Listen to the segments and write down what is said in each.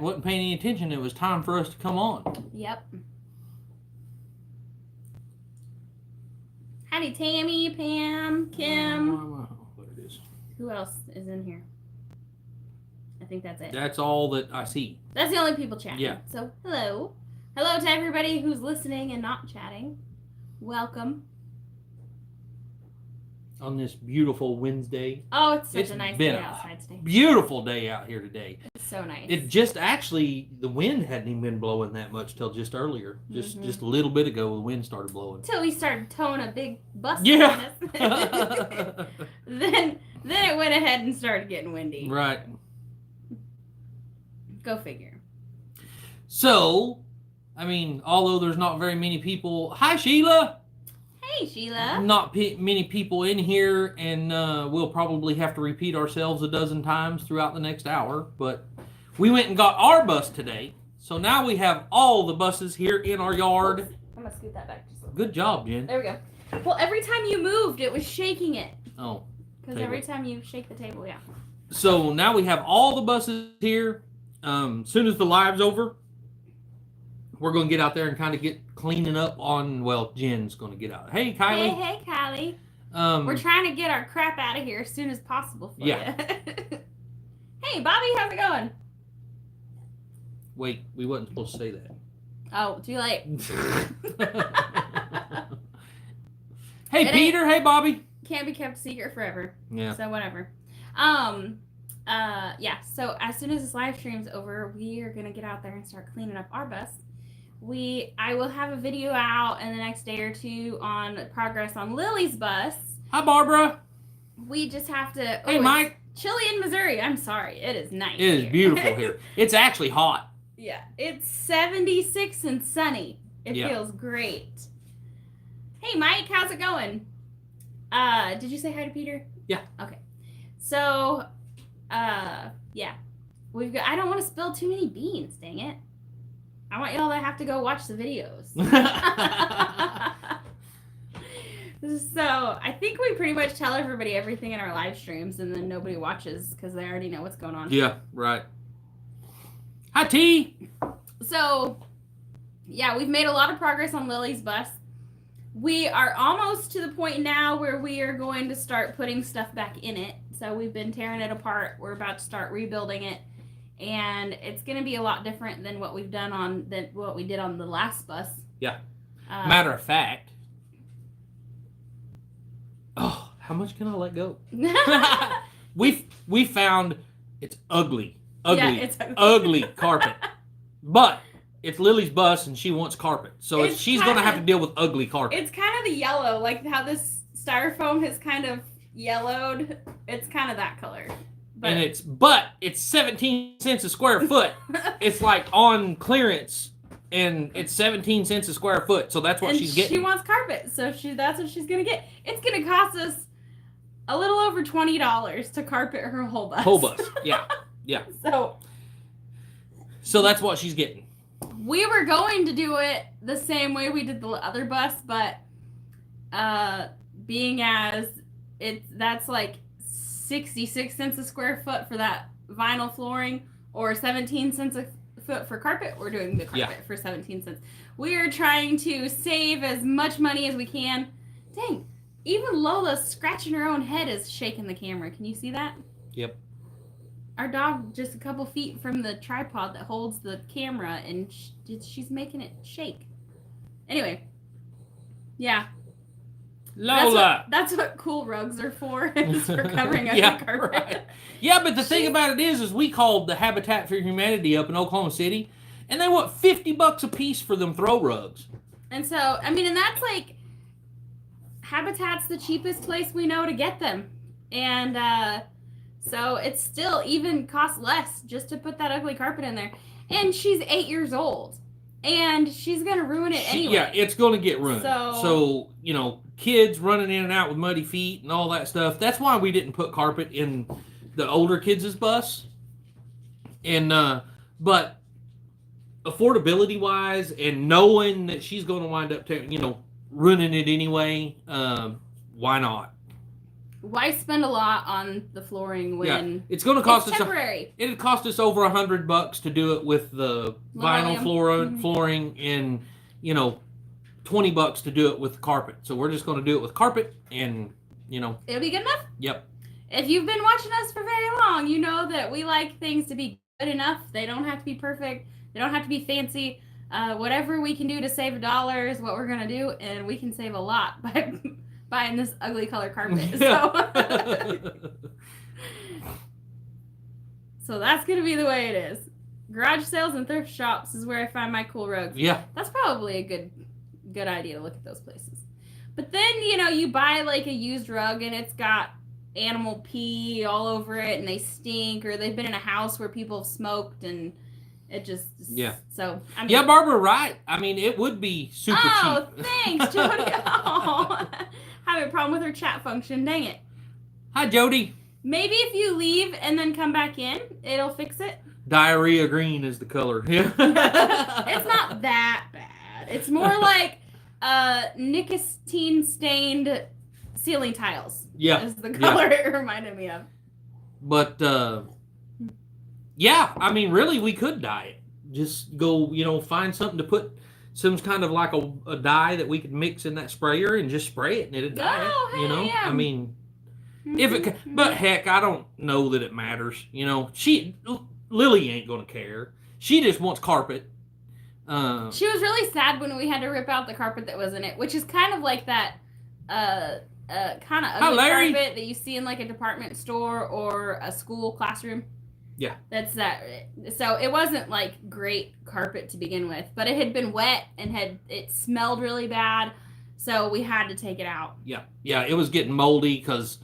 wasn't paying any attention. It was time for us to come on. Yep. Howdy, Tammy, Pam, Kim. What it is. Who else is in here? I think that's it. That's all that I see. That's the only people chatting. Yeah. So, hello. Hello to everybody who's listening and not chatting. Welcome. On this beautiful Wednesday. Oh, it's such a nice day outside today. Beautiful day out here today. It's so nice. It just actually, the wind hadn't even been blowing that much till just earlier. Just a little bit ago, the wind started blowing. Until we started towing a big bus yeah. on us. then it went ahead and started getting windy. Right. Go figure. So, I mean, although there's not very many people. Hi, Sheila. Hey, Sheila. Not many people in here, and we'll probably have to repeat ourselves a dozen times throughout the next hour. But we went and got our bus today, so now we have all the buses here in our yard. Oops. I'm gonna scoot that back just a little. Good job, Jen. There we go. Well, every time you moved, it was shaking it. Oh. Because every time you shake the table, yeah. So now we have all the buses here. Soon as the live's over, we're going to get out there and kind of get cleaning up on, well, Jen's going to get out. Hey, Kylie. Hey, Kylie. We're trying to get our crap out of here as soon as possible for you. Hey, Bobby, how's it going? Wait, we wasn't supposed to say that. Oh, too late. Hey, Peter. Hey, Bobby. Can't be kept secret forever. Yeah. So, whatever. Yeah, so as soon as this live stream's over, we are going to get out there and start cleaning up our bus. I will have a video out in the next day or two on progress on Lily's bus. Hi, Barbara. We just have to... Hey, Mike. Chilly in Missouri. I'm sorry. It is nice. It is beautiful here. It's actually hot. Yeah. It's 76 and sunny. It feels great. Hey, Mike. How's it going? Did you say hi to Peter? Yeah. Okay. So, yeah. I don't want to spill too many beans, dang it. I want y'all to have to go watch the videos. So, I think we pretty much tell everybody everything in our live streams, and then nobody watches because they already know what's going on. Yeah, right. Hi, T. So, yeah, we've made a lot of progress on Lily's bus. We are almost to the point now where we are going to start putting stuff back in it. So we've been tearing it apart. We're about to start rebuilding it. And it's going to be a lot different than what we've done than what we did on the last bus. Yeah. Matter of fact. Oh, how much can I let go? we found it's ugly. Yeah, it's ugly carpet. But it's Lily's bus and she wants carpet. So she's going to have to deal with ugly carpet. It's kind of the yellow, like how this styrofoam has kind of yellowed. It's kind of that color. But it's 17 cents a square foot. It's like on clearance and it's 17 cents a square foot. So that's what she's getting. She wants carpet. So that's what she's going to get. It's going to cost us a little over $20 to carpet her whole bus. Whole bus. Yeah. Yeah. So that's what she's getting. We were going to do it the same way we did the other bus, but being as that's like 66 cents a square foot for that vinyl flooring or 17 cents a foot for carpet, we're doing the carpet for 17 cents. We are trying to save as much money as we can. Dang, even Lola scratching her own head is shaking the camera. Can you see that? Yep. Our dog just a couple feet from the tripod that holds the camera, and she's making it shake. Anyway, yeah. Lola! That's what cool rugs are for, is for covering up the carpet. Right. Yeah, but the thing about it is we called the Habitat for Humanity up in Oklahoma City, and they want $50 a piece for them throw rugs. And so, I mean, and that's like, Habitat's the cheapest place we know to get them. And, so it still even costs less just to put that ugly carpet in there. And she's 8 years old. And she's going to ruin it anyway. Yeah, it's going to get ruined. So, kids running in and out with muddy feet and all that stuff. That's why we didn't put carpet in the older kids' bus. And, but affordability-wise and knowing that she's going to wind up, ruining it anyway, why not? Why spend a lot on the flooring when it's going to cost it's us temporary? It'd cost us over $100 to do it with the vinyl flooring, and $20 to do it with carpet. So we're just going to do it with carpet, and it'll be good enough. Yep. If you've been watching us for very long, you know that we like things to be good enough. They don't have to be perfect. They don't have to be fancy. Whatever we can do to save $1 is what we're gonna do, and we can save a lot by buying this ugly color carpet. So that's gonna be the way it is. Garage sales and thrift shops is where I find my cool rugs. Yeah. That's probably a good idea to look at those places. But then, you buy like a used rug and it's got animal pee all over it and they stink, or they've been in a house where people have smoked and it just... Yeah. So, Barbara, right. I mean, it would be super cheap. Oh, thanks, Jody. Oh, having a problem with her chat function. Dang it. Hi, Jody. Maybe if you leave and then come back in, it'll fix it. Diarrhea green is the color. It's not that bad. It's more like nicotine stained ceiling tiles. Yeah. Is the color it reminded me of. But I mean, really, we could dye it. Just go, find something to put some kind of like a dye that we could mix in that sprayer and just spray it and it'd dye it. Yeah. I mean, if it, but heck, I don't know that it matters. Lily ain't gonna care. She just wants carpet. She was really sad when we had to rip out the carpet that was in it, which is kind of like that kind of ugly carpet that you see in like a department store or a school classroom. Yeah. That's that. So it wasn't like great carpet to begin with, but it had been wet and it smelled really bad. So we had to take it out. Yeah. Yeah. It was getting moldy because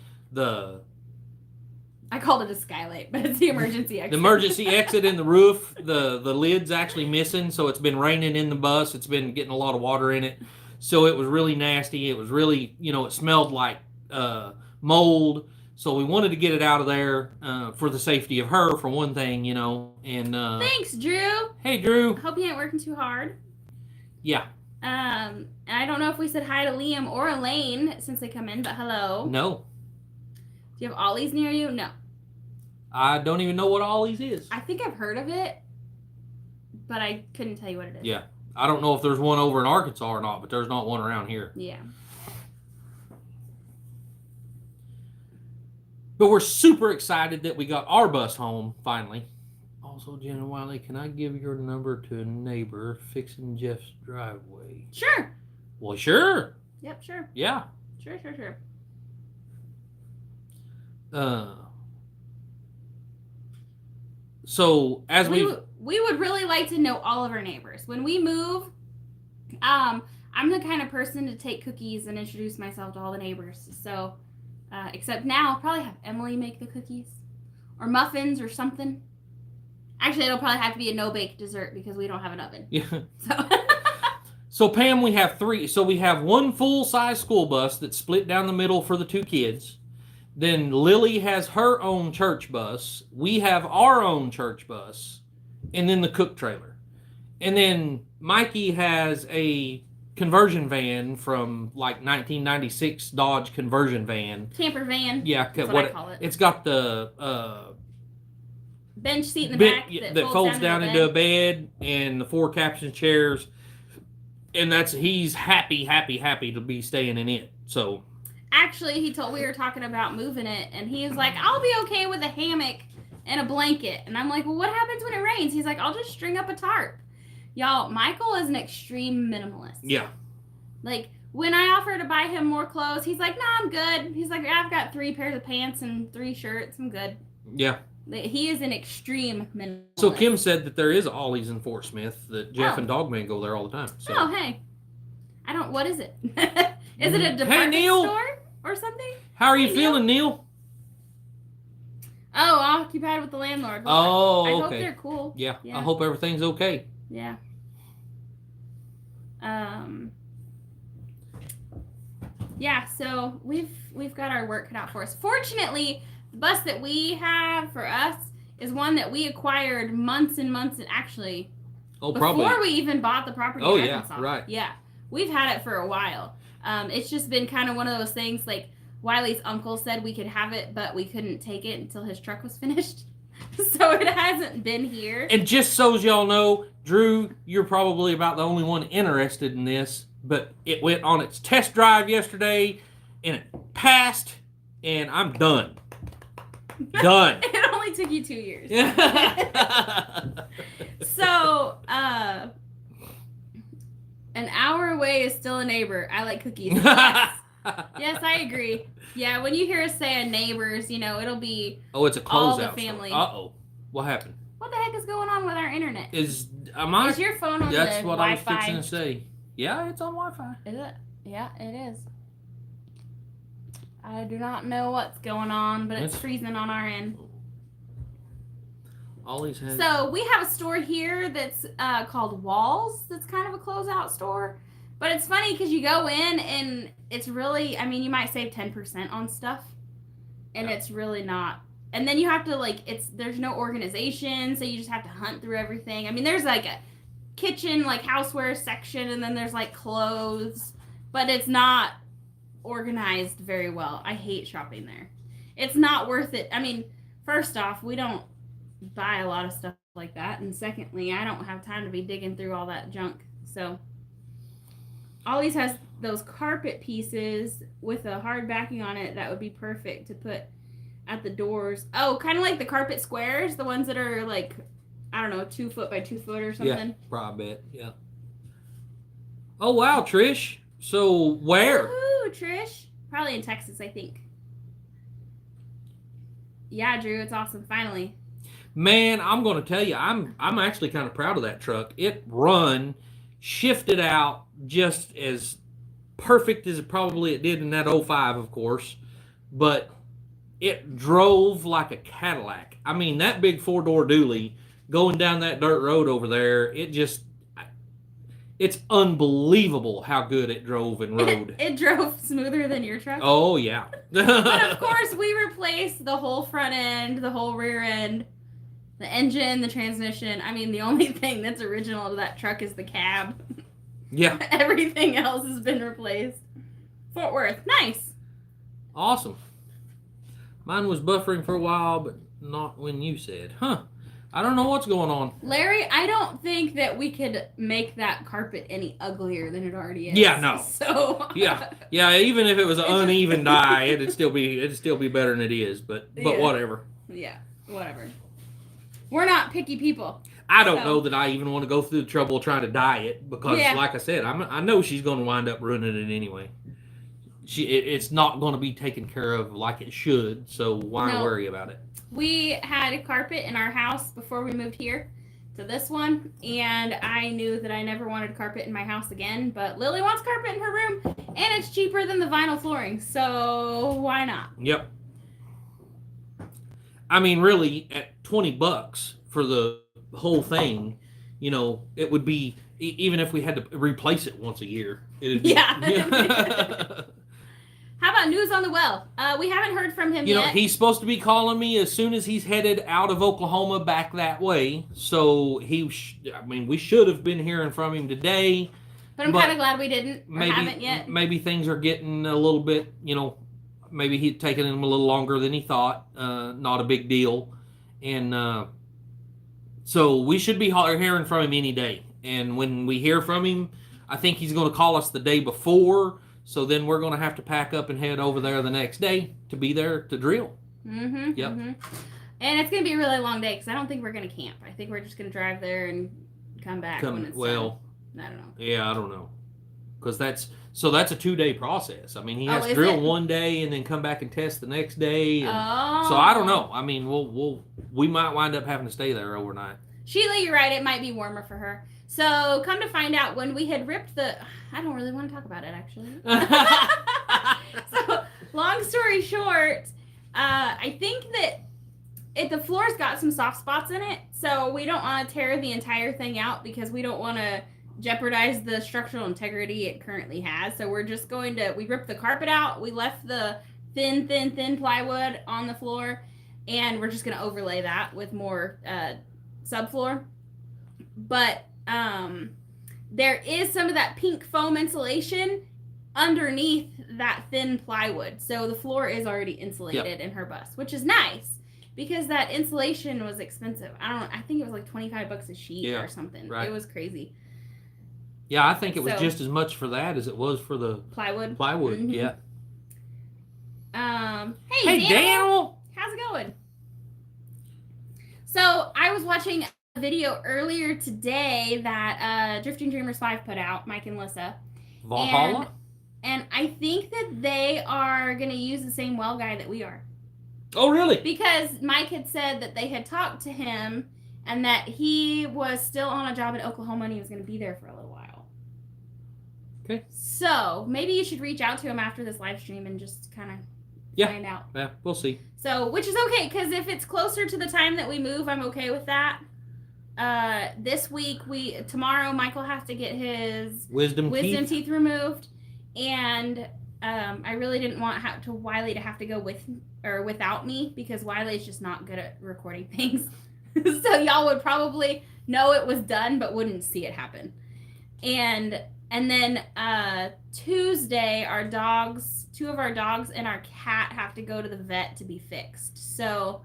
I called it a skylight, but it's the emergency exit. The emergency exit in the roof, the lid's actually missing, so it's been raining in the bus. It's been getting a lot of water in it. So it was really nasty. It was really, it smelled like mold. So we wanted to get it out of there for the safety of her, for one thing, and thanks, Drew. Hey, Drew. Hope you ain't working too hard. Yeah. And I don't know if we said hi to Liam or Elaine since they come in, but hello. No. Do you have Ollie's near you? No. I don't even know what Ollie's is. I think I've heard of it, but I couldn't tell you what it is. Yeah. I don't know if there's one over in Arkansas or not, but there's not one around here. Yeah. But we're super excited that we got our bus home, finally. Also, Jenn Wiley, can I give your number to a neighbor fixing Jeff's driveway? Sure. Well, sure. Yep, sure. Yeah. Sure. So as we would really like to know all of our neighbors. When we move, I'm the kind of person to take cookies and introduce myself to all the neighbors. So, except now I'll probably have Emily make the cookies or muffins or something. Actually, it'll probably have to be a no-bake dessert because we don't have an oven. Yeah. So. So Pam, we have 3. So we have one full-size school bus that's split down the middle for the 2 kids. Then Lily has her own church bus. We have our own church bus. And then the cook trailer. And then Mikey has a conversion van from like 1996 Dodge conversion van. Camper van. Yeah. That's what I call it. It's got the bench seat in the back that folds down into a bed and the 4 caption chairs. And he's happy to be staying in it. So actually, we were talking about moving it, and he was like, I'll be okay with a hammock and a blanket. And I'm like, well, what happens when it rains? He's like, I'll just string up a tarp. Y'all, Michael is an extreme minimalist. Yeah. Like, when I offer to buy him more clothes, he's like, no, I'm good. He's like, I've got 3 pairs of pants and 3 shirts. I'm good. Yeah. He is an extreme minimalist. So Kim said that there is Ollie's in Fort Smith, that Jeff and Dogman go there all the time. So. Oh, hey. What is it? Is it a department store or something? How are you feeling, Neil? Oh, occupied with the landlord. Well, oh, I okay. hope they're cool. Yeah, I hope everything's okay. Yeah. Yeah, so we've got our work cut out for us. Fortunately, the bus that we have for us is one that we acquired months and months, and actually, before we even bought the property. Yeah, right. Yeah, we've had it for a while. It's just been kind of one of those things. Like Wiley's uncle said we could have it, but we couldn't take it until his truck was finished. So it hasn't been here. And just so as y'all know, Drew, you're probably about the only one interested in this, but it went on its test drive yesterday, and it passed, and I'm done. Done. It only took you 2 years. So, an hour away is still a neighbor. I like cookies. Yes. Yes, I agree. Yeah, when you hear us say neighbors, it'll be it's a closeout. all the family. Uh-oh. What happened? What the heck is going on with our internet? Is your phone on the Wi-Fi? That's what I was fixing to say. Yeah, it's on Wi-Fi. Is it? Yeah, it is. I do not know what's going on, but it's freezing on our end. Ollie's has... So we have a store here that's called Walls. That's kind of a closeout store. But it's funny because you go in and it's really, you might save 10% on stuff. And it's really not. And then you have to there's no organization. So you just have to hunt through everything. There's like a kitchen, houseware section. And then there's clothes. But it's not organized very well. I hate shopping there. It's not worth it. First off, we don't buy a lot of stuff like that. And secondly, I don't have time to be digging through all that junk. So... Ollie's has those carpet pieces with a hard backing on it that would be perfect to put at the doors. Oh, kind of like the carpet squares, the ones that are 2 foot by 2 foot or something. Yeah, probably bet. Yeah. Oh wow, Trish. So where? Woohoo, Trish. Probably in Texas, I think. Yeah, Drew, it's awesome. Finally. Man, I'm going to tell you, I'm actually kind of proud of that truck. It shifted out just as perfect as it did in that 05, of course, but it drove like a Cadillac. That big 4-door dually going down that dirt road over there, it's unbelievable how good it drove and rode. It drove smoother than your truck? Oh, yeah. But of course, we replaced the whole front end, the whole rear end, the engine, the transmission. The only thing that's original to that truck is the cab. Yeah. Everything else has been replaced. Fort Worth. Nice. Awesome. Mine was buffering for a while, but not when you said. Huh. I don't know what's going on. Larry, I don't think that we could make that carpet any uglier than it already is. Yeah, no. So Yeah, even if it was an uneven dye, it'd still be better than it is, but whatever. Yeah, whatever. We're not picky people. I don't know that I even want to go through the trouble of trying to dye it because, like I said, I know she's going to wind up ruining it anyway. It's not going to be taken care of like it should, so why worry about it? We had a carpet in our house before we moved here to this one, and I knew that I never wanted carpet in my house again, but Lily wants carpet in her room, and it's cheaper than the vinyl flooring, so why not? Yep. Really, at $20 for the whole thing, it would be, even if we had to replace it once a year. It'd be, yeah. How about news on the well? We haven't heard from him yet. He's supposed to be calling me as soon as he's headed out of Oklahoma back that way. So we should have been hearing from him today. But I'm kind of glad we didn't or haven't yet. Maybe things are getting a little bit, maybe he's taking him a little longer than he thought. Not a big deal. And so we should be hearing from him any day. And when we hear from him, I think he's going to call us the day before. So then we're going to have to pack up and head over there the next day to be there to drill. Mm-hmm. Yep. Mm-hmm. And it's going to be a really long day because I don't think we're going to camp. I think we're just going to drive there and come back when it's done. I don't know. Yeah, I don't know. Because that's a 2-day process. He has to drill one day and then come back and test the next day. And so I don't know. We might wind up having to stay there overnight. Sheila, you're right. It might be warmer for her. So come to find out, when we had ripped I don't really want to talk about it, actually. So long story short, I think that the floor's got some soft spots in it. So we don't want to tear the entire thing out because we don't want to jeopardize the structural integrity it currently has. So we're just we ripped the carpet out. We left the thin plywood on the floor. And we're just going to overlay that with more subfloor. But there is some of that pink foam insulation underneath that thin plywood. So the floor is already insulated in her bus, which is nice because that insulation was expensive. I think it was like $25 a sheet or something. Right. It was crazy. Yeah, I think it was just as much for that as it was for the plywood. Mm-hmm. Yeah. Hey Daniel! How's it going? So I was watching a video earlier today that Drifting Dreamers 5 put out, Mike and Lissa. Valhalla? And I think that they are going to use the same well guy that we are. Oh, really? Because Mike had said that they had talked to him and that he was still on a job in Oklahoma and he was going to be there for a little while. Okay. So maybe you should reach out to him after this live stream and just kind of find out. Yeah, we'll see. So, which is okay, because if it's closer to the time that we move, I'm okay with that. This week, tomorrow, Michael has to get his wisdom teeth removed, and I really didn't want Wiley to have to go with or without me because Wiley's just not good at recording things. So y'all would probably know it was done, but wouldn't see it happen. And then Tuesday, two of our dogs and our cat have to go to the vet to be fixed. So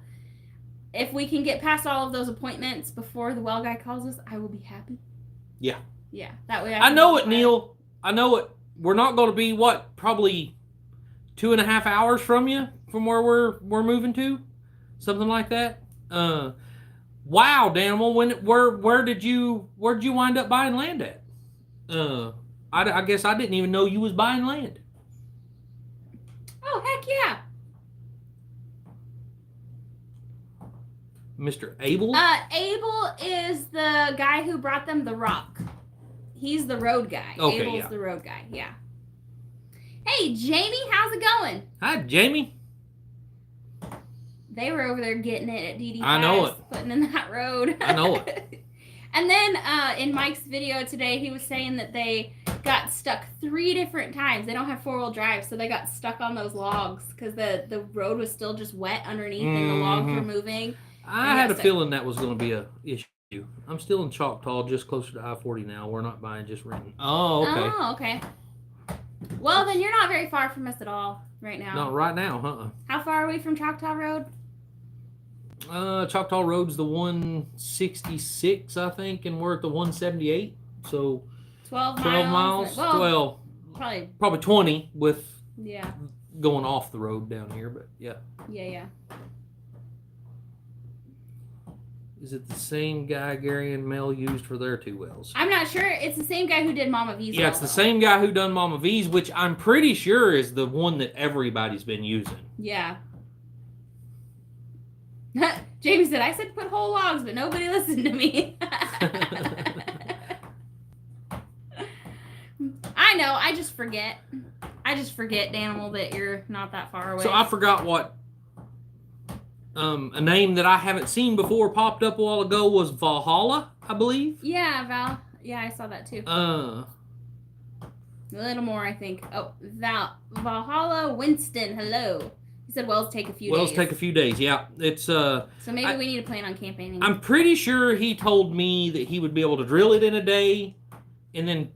if we can get past all of those appointments before the well guy calls us, I will be happy. Yeah. Yeah. That way I know it, Neil. I know it. We're not going to be, probably 2.5 hours from you, from where we're moving to? Something like that? Wow, Danimal, where did you wind up buying land at? I guess I didn't even know you was buying land. Oh, heck yeah. Mr. Abel? Abel is the guy who brought them the rock. He's the road guy. Okay, Abel's the road guy, yeah. Hey, Jamie, how's it going? Hi, Jamie. They were over there getting it at DD5. I know it. Putting in that road. I know it. And then in Mike's video today, he was saying that they got stuck 3 different times. They don't have 4-wheel drive, so they got stuck on those logs because the road was still just wet underneath and the logs were moving. I had a feeling that was going to be a issue. I'm still in Choctaw, just closer to I-40 now. We're not buying, just renting. Oh, okay. Oh, okay. Well, then you're not very far from us at all right now. Not right now, huh? How far are we from Choctaw Road? Choctaw Road's the 166, I think, and we're at the 178. So 12 miles. Well, 12. Probably 20 with yeah going off the road down here, but yeah. Yeah. Is it the same guy Gary and Mel used for their 2 wells? I'm not sure. It's the same guy who did Mama V's. Yeah, it's the same guy who done Mama V's, which I'm pretty sure is the one that everybody's been using. Yeah. Jamie said, I said put whole logs, but nobody listened to me. I know. I just forget, Danimal, that you're not that far away. So I forgot what a name that I haven't seen before popped up a while ago was Valhalla, I believe. Yeah, Val. Yeah, I saw that too. A little more, I think. Oh, Valhalla Winston. Hello. He said wells take a few days. Wells take a few days, yeah. It's So maybe we need to plan on campaigning. I'm pretty sure he told me that he would be able to drill it in a day and then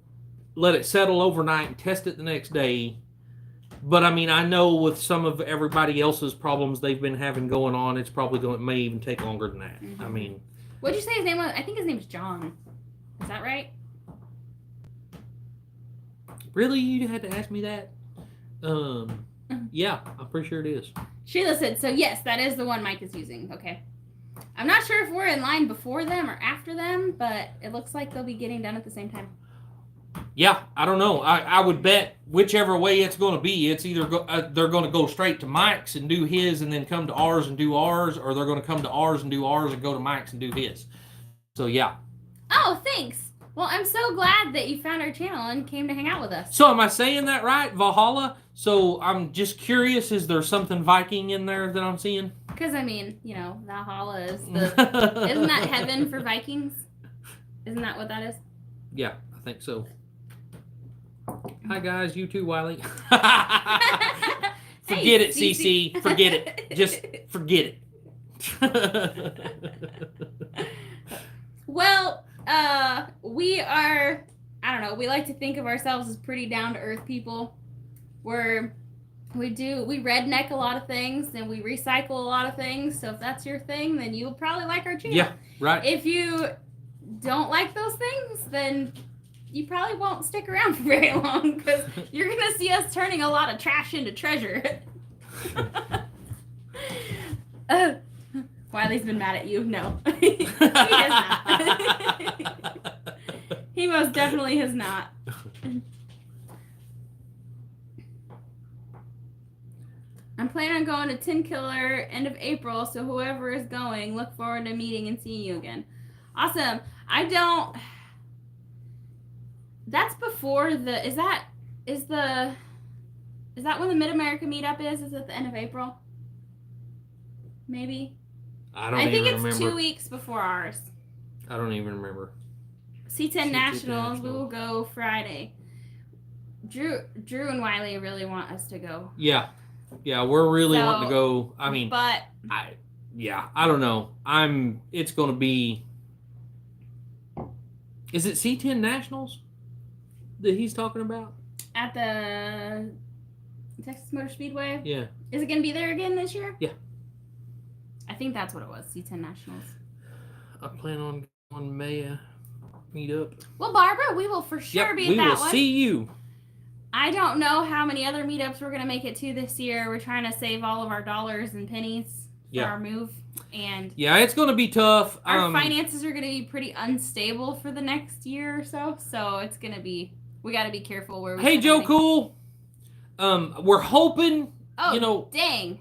let it settle overnight and test it the next day. But I mean, I know with some of everybody else's problems they've been having going on, it's probably it may even take longer than that. Mm-hmm. I mean, what'd you say his name was? I think his name's John. Is that right? Really? You had to ask me that? Yeah, I'm pretty sure it is. Sheila said, so yes, that is the one Mike is using. Okay. I'm not sure if we're in line before them or after them, but it looks like they'll be getting done at the same time. Yeah, I don't know. I would bet whichever way it's going to be, it's either they're going to go straight to Mike's and do his and then come to ours and do ours, or they're going to come to ours and do ours and go to Mike's and do his. So, yeah. Oh, thanks. Well, I'm so glad that you found our channel and came to hang out with us. So, am I saying that right? Valhalla? So, I'm just curious, is there something Viking in there that I'm seeing? Because, I mean, you know, Valhalla is isn't that heaven for Vikings? Isn't that what that is? Yeah, I think so. Hi, guys. You too, Wiley. Forget it, CC. Forget it. Just forget it. Well, we are, I don't know, we like to think of ourselves as pretty down-to-earth people. We redneck a lot of things and we recycle a lot of things. So if that's your thing, then you'll probably like our channel. Yeah, right. If you don't like those things, then you probably won't stick around for very long because you're going to see us turning a lot of trash into treasure. Wiley's been mad at you. No. He has not. He most definitely has not. I'm planning on going to Tin Killer end of April, so whoever is going, look forward to meeting and seeing you again. Awesome. That's before the, is that when the Mid-America meetup is? Is it the end of April? Maybe? I think it's 2 weeks before ours. I don't even remember. C10 Nationals, we will go Friday. Drew and Wiley really want us to go. Yeah, we're really wanting to go. I mean, but I don't know. It's going to be. Is it C10 Nationals that he's talking about? At the Texas Motor Speedway? Yeah. Is it going to be there again this year? Yeah. I think that's what it was, C10 Nationals. I plan on May meet up. Well, Barbara, we will for sure be at that one. We will see you. I don't know how many other meetups we're going to make it to this year. We're trying to save all of our dollars and pennies for our move. And yeah, it's going to be tough. Our finances are going to be pretty unstable for the next year or so. So it's going to be, we got to be careful where we Hey, Joe Cool. We're hoping, dang.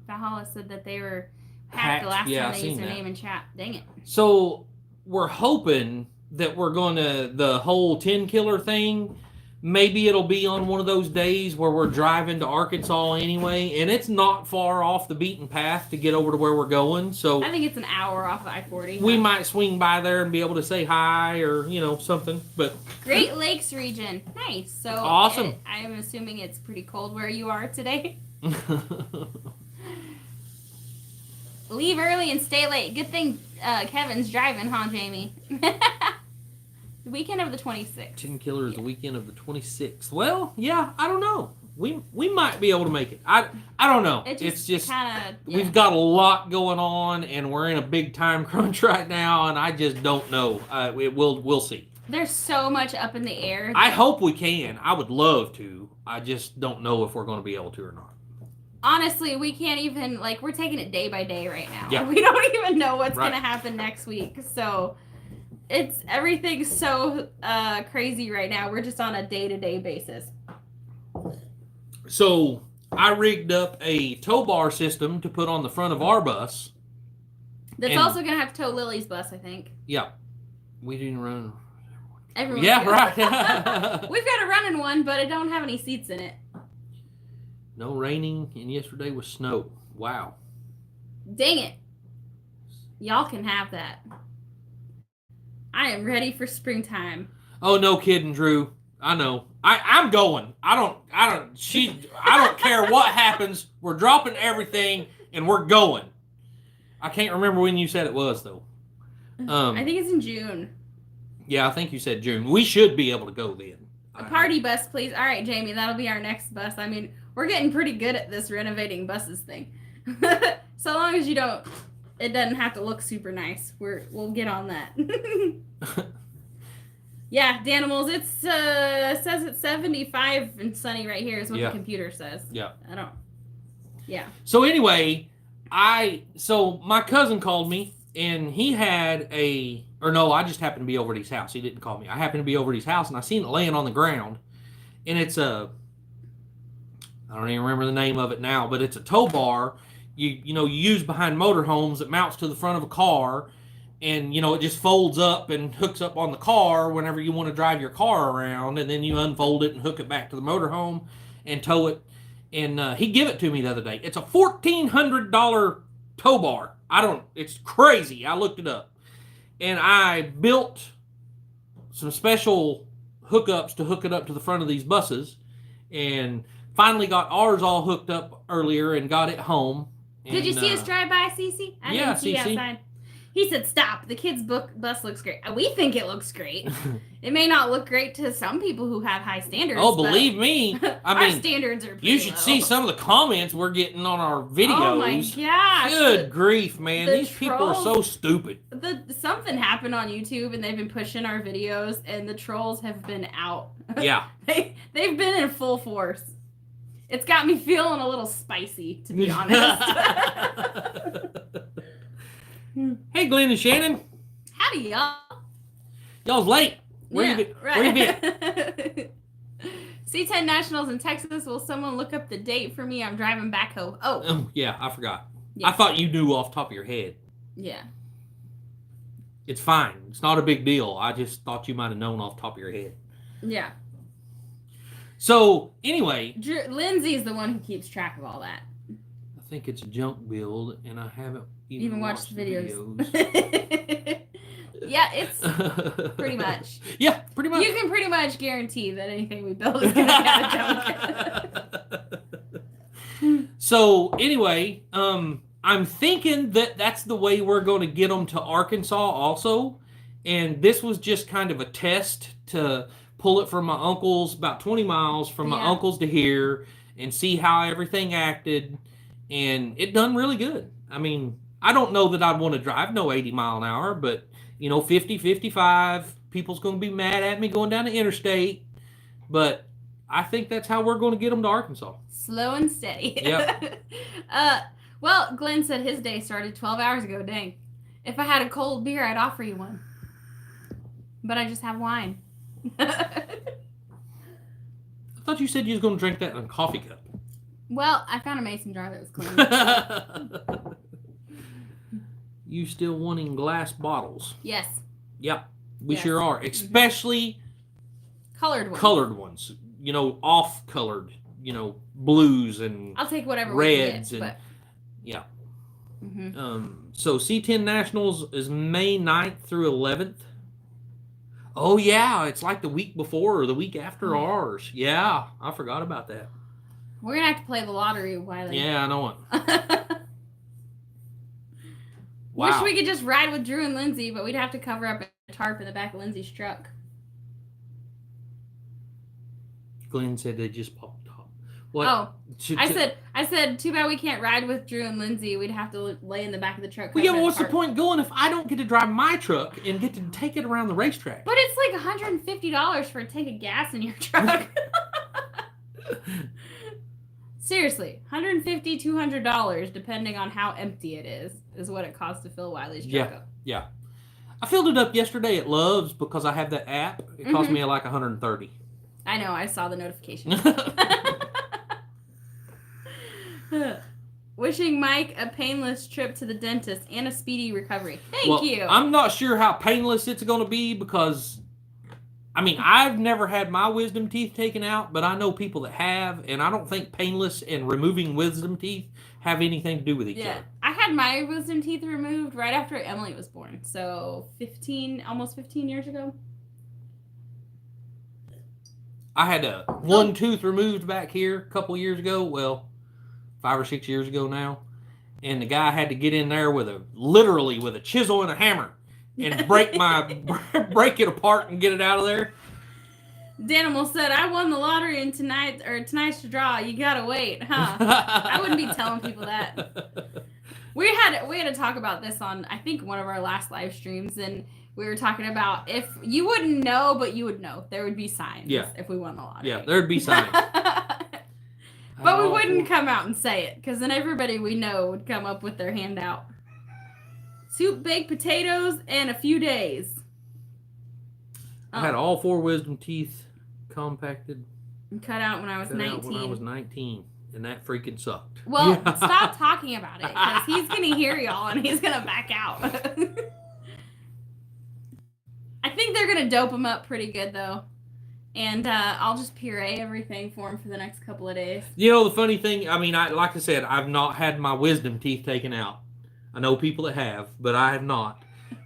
Valhalla said that they were hacked the last time they used their name in chat. Dang it. So we're hoping that we're going to, the whole 10 killer thing, maybe it'll be on one of those days where we're driving to Arkansas anyway, and it's not far off the beaten path to get over to where we're going. So I think it's an hour off of I-40. We might swing by there and be able to say hi or, something. But Great Lakes region. Nice. So awesome. I'm assuming it's pretty cold where you are today. Leave early and stay late. Good thing Kevin's driving, huh, Jamie? The weekend of the 26th. 10 Killer is the weekend of the 26th. Well, yeah, I don't know. We might be able to make it. I don't know. It's just kinda, we've got a lot going on, and we're in a big time crunch right now, and I just don't know. We'll see. There's so much up in the air. I hope we can. I would love to. I just don't know if we're going to be able to or not. Honestly, we can't even, we're taking it day by day right now. Yeah. We don't even know what's going to happen next week. So everything's so crazy right now. We're just on a day-to-day basis. So I rigged up a tow bar system to put on the front of our bus. That's also going to have to tow Lily's bus, I think. Yeah. We didn't run. Everyone. Yeah, right. We've got a running one, but it don't have any seats in it. No raining, and yesterday was snow. Wow. Dang it. Y'all can have that. I am ready for springtime. Oh, no kidding, Drew. I know. I'm going. I don't care what happens. We're dropping everything, and we're going. I can't remember when you said it was, though. I think it's in June. Yeah, I think you said June. We should be able to go then. A party bus, please. All right, Jamie, that'll be our next bus. I mean, we're getting pretty good at this renovating buses thing. So long as it doesn't have to look super nice. We'll get on that. Yeah, Danimals, it says it's 75 and sunny right here is what the computer says. Yeah. Yeah. So anyway, so my cousin called me, and he had I just happened to be over at his house. He didn't call me. I happened to be over at his house, and I seen it laying on the ground, and it's I don't even remember the name of it now, but it's a tow bar you use behind motorhomes that mounts to the front of a car, and it just folds up and hooks up on the car whenever you want to drive your car around, and then you unfold it and hook it back to the motorhome and tow it. And he gave it to me the other day. It's a $1,400 tow bar. It's crazy. I looked it up. And I built some special hookups to hook it up to the front of these buses, and finally got ours all hooked up earlier and got it home. Did you see us drive by, Cece? I didn't see Cece. outside. He said, "Stop. The kids' bus looks great. We think it looks great. It may not look great to some people who have high standards. Oh, believe me. Our standards are pretty you should low. see some of the comments we're getting on our videos. Oh my gosh. Good grief, man. These people are so stupid. Something happened on YouTube and they've been pushing our videos and the trolls have been out. Yeah. They've been in full force. It's got me feeling a little spicy, to be honest. Hey, Glenn and Shannon. Howdy, y'all. Y'all's late. Where you been? C10 Nationals in Texas. Will someone look up the date for me? I'm driving back home. Oh. Yeah, I forgot. Yeah. I thought you knew off the top of your head. Yeah. It's fine. It's not a big deal. I just thought you might have known off the top of your head. Yeah. So, anyway. Lindsay's the one who keeps track of all that. I think it's a junk build, and I haven't even watched the videos. Yeah, it's pretty much. Yeah, pretty much. You can pretty much guarantee that anything we build is going to have a junk. So, anyway, I'm thinking that that's the way we're going to get them to Arkansas also. And this was just kind of a test to pull it from my uncle's, about 20 miles from my uncle's to here, and see how everything acted. And it done really good. I mean, I don't know that I'd want to drive no 80 mile an hour, but, 50, 55, people's going to be mad at me going down the interstate. But I think that's how we're going to get them to Arkansas. Slow and steady. Yep. Well, Glenn said his day started 12 hours ago. Dang. If I had a cold beer, I'd offer you one. But I just have wine. I thought you said you was going to drink that in a coffee cup. Well, I found a mason jar that was clean. You still wanting glass bottles? Yes. Yep. We sure are. Especially colored ones. Colored ones. Off colored. Blues and I'll take whatever reds we can get, and yeah. Mm-hmm. So C10 Nationals is May 9th through 11th. Oh yeah, it's like the week before or the week after ours. Yeah, I forgot about that. We're gonna have to play the lottery, Wiley. Yeah, I know it. Wow. Wish we could just ride with Drew and Lindsay, but we'd have to cover up a tarp in the back of Lindsay's truck. Glenn said they just popped off. What? Oh, I said, too bad we can't ride with Drew and Lindsay. We'd have to lay in the back of the truck. Well, yeah, what's the point going if I don't get to drive my truck and get to take it around the racetrack? But it's like $150 for a tank of gas in your truck. Seriously, $150, $200, depending on how empty it is what it costs to fill Wiley's truck up. Yeah. I filled it up yesterday at Love's because I have that app. It cost me like $130. I know, I saw the notification. Wishing Mike a painless trip to the dentist and a speedy recovery. Thank you. I'm not sure how painless it's going to be because, I've never had my wisdom teeth taken out, but I know people that have, and I don't think painless and removing wisdom teeth have anything to do with each other. I had my wisdom teeth removed right after Emily was born, so almost 15 years ago. I had one tooth removed back here a couple years ago. Well, 5 or 6 years ago now. And the guy had to get in there literally with a chisel and a hammer and break it apart and get it out of there. Danimal said, I won the lottery and tonight's the draw. You gotta wait, huh? I wouldn't be telling people that. We had to talk about this on, I think, one of our last live streams, and we were talking about if you wouldn't know, but you would know. There would be signs if we won the lottery. Yeah, there'd be signs. But we wouldn't come out and say it, because then everybody we know would come up with their hand out. Soup, baked potatoes, and a few days. I had all 4 wisdom teeth compacted. And cut out when I was 19. When I was 19, and that freaking sucked. Well, stop talking about it, because he's going to hear y'all, and he's going to back out. I think they're going to dope him up pretty good, though. And I'll just puree everything for him for the next couple of days. The funny thing, like I said, I've not had my wisdom teeth taken out. I know people that have, but I have not.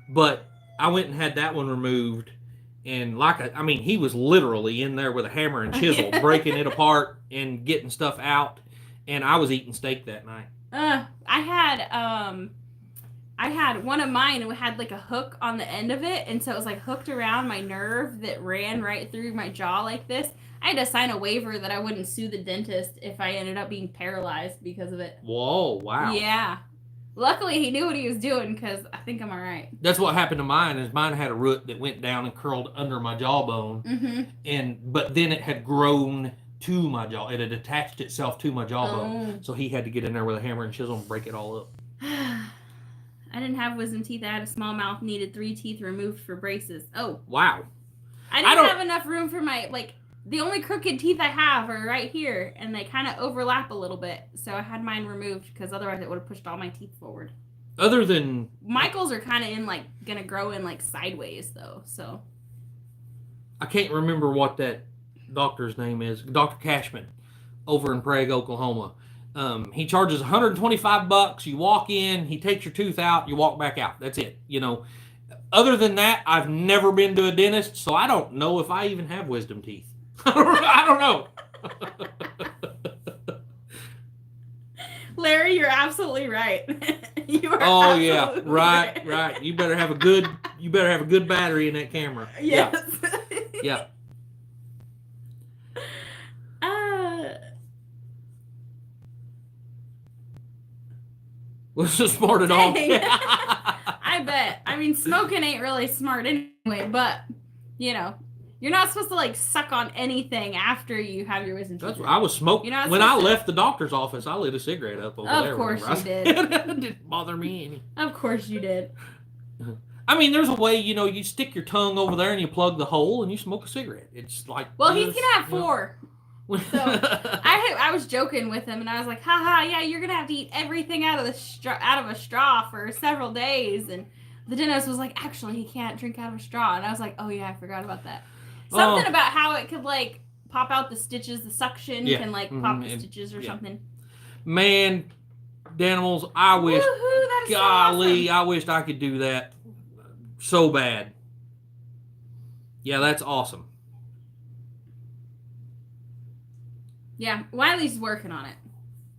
But I went and had that one removed. And he was literally in there with a hammer and chisel, breaking it apart and getting stuff out. And I was eating steak that night. I I had one of mine and had like a hook on the end of it, and so it was like hooked around my nerve that ran right through my jaw like this. I had to sign a waiver that I wouldn't sue the dentist if I ended up being paralyzed because of it. Whoa, wow. Yeah. Luckily, he knew what he was doing because I think I'm all right. That's what happened to mine. Is mine had a root that went down and curled under my jawbone, but then it had grown to my jaw. It had attached itself to my jawbone, so he had to get in there with a hammer and chisel and break it all up. I didn't have wisdom teeth. I had a small mouth. Needed 3 teeth removed for braces. Oh, wow! I didn't have enough room for my The only crooked teeth I have are right here, and they kind of overlap a little bit. So I had mine removed because otherwise it would have pushed all my teeth forward. Other than Michael's are kind of gonna grow in sideways though. So I can't remember what that doctor's name is. Dr. Cashman, over in Prague, Oklahoma. He charges $125. You walk in, he takes your tooth out, you walk back out. That's it. Other than that, I've never been to a dentist, so I don't know if I even have wisdom teeth. I don't know. Larry, you're absolutely right. You are. Oh yeah, right. You better have a good battery in that camera. Yes. Yeah. Was this smart at all? I bet. I mean, smoking ain't really smart anyway, but you're not supposed to suck on anything after you have your wisdom teeth. I was smoking. When I left the doctor's office, I lit a cigarette up over there. Of course you did. It didn't bother me any. Of course you did. I mean, there's a way, you stick your tongue over there and you plug the hole and you smoke a cigarette. It's like... Well, he's going to have 4. So I was joking with him and I was like, haha, yeah, you're going to have to eat everything out of a straw for several days. And the dentist was like, actually, he can't drink out of a straw. And I was like, oh yeah, I forgot about that. Something about how it could pop out the stitches, the suction can pop the stitches or something. Man, Danimals, I wish, golly, so awesome. I wished I could do that so bad. Yeah, that's awesome. Yeah, Wiley's working on it.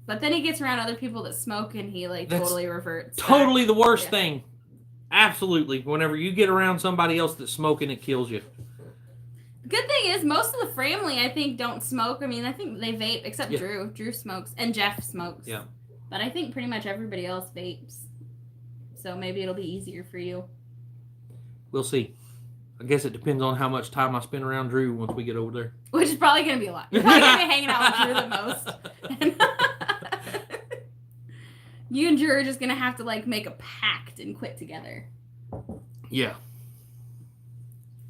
But then he gets around other people that smoke and he totally reverts. Totally the worst thing. Absolutely. Whenever you get around somebody else that's smoking, it kills you. The good thing is most of the family, I think, don't smoke. I mean, I think they vape, except Drew. Drew smokes, and Jeff smokes. Yeah. But I think pretty much everybody else vapes. So maybe it'll be easier for you. We'll see. I guess it depends on how much time I spend around Drew once we get over there. Which is probably going to be a lot. You're probably going to be hanging out with Drew the most. You and Drew are just going to have to, make a pact and quit together. Yeah.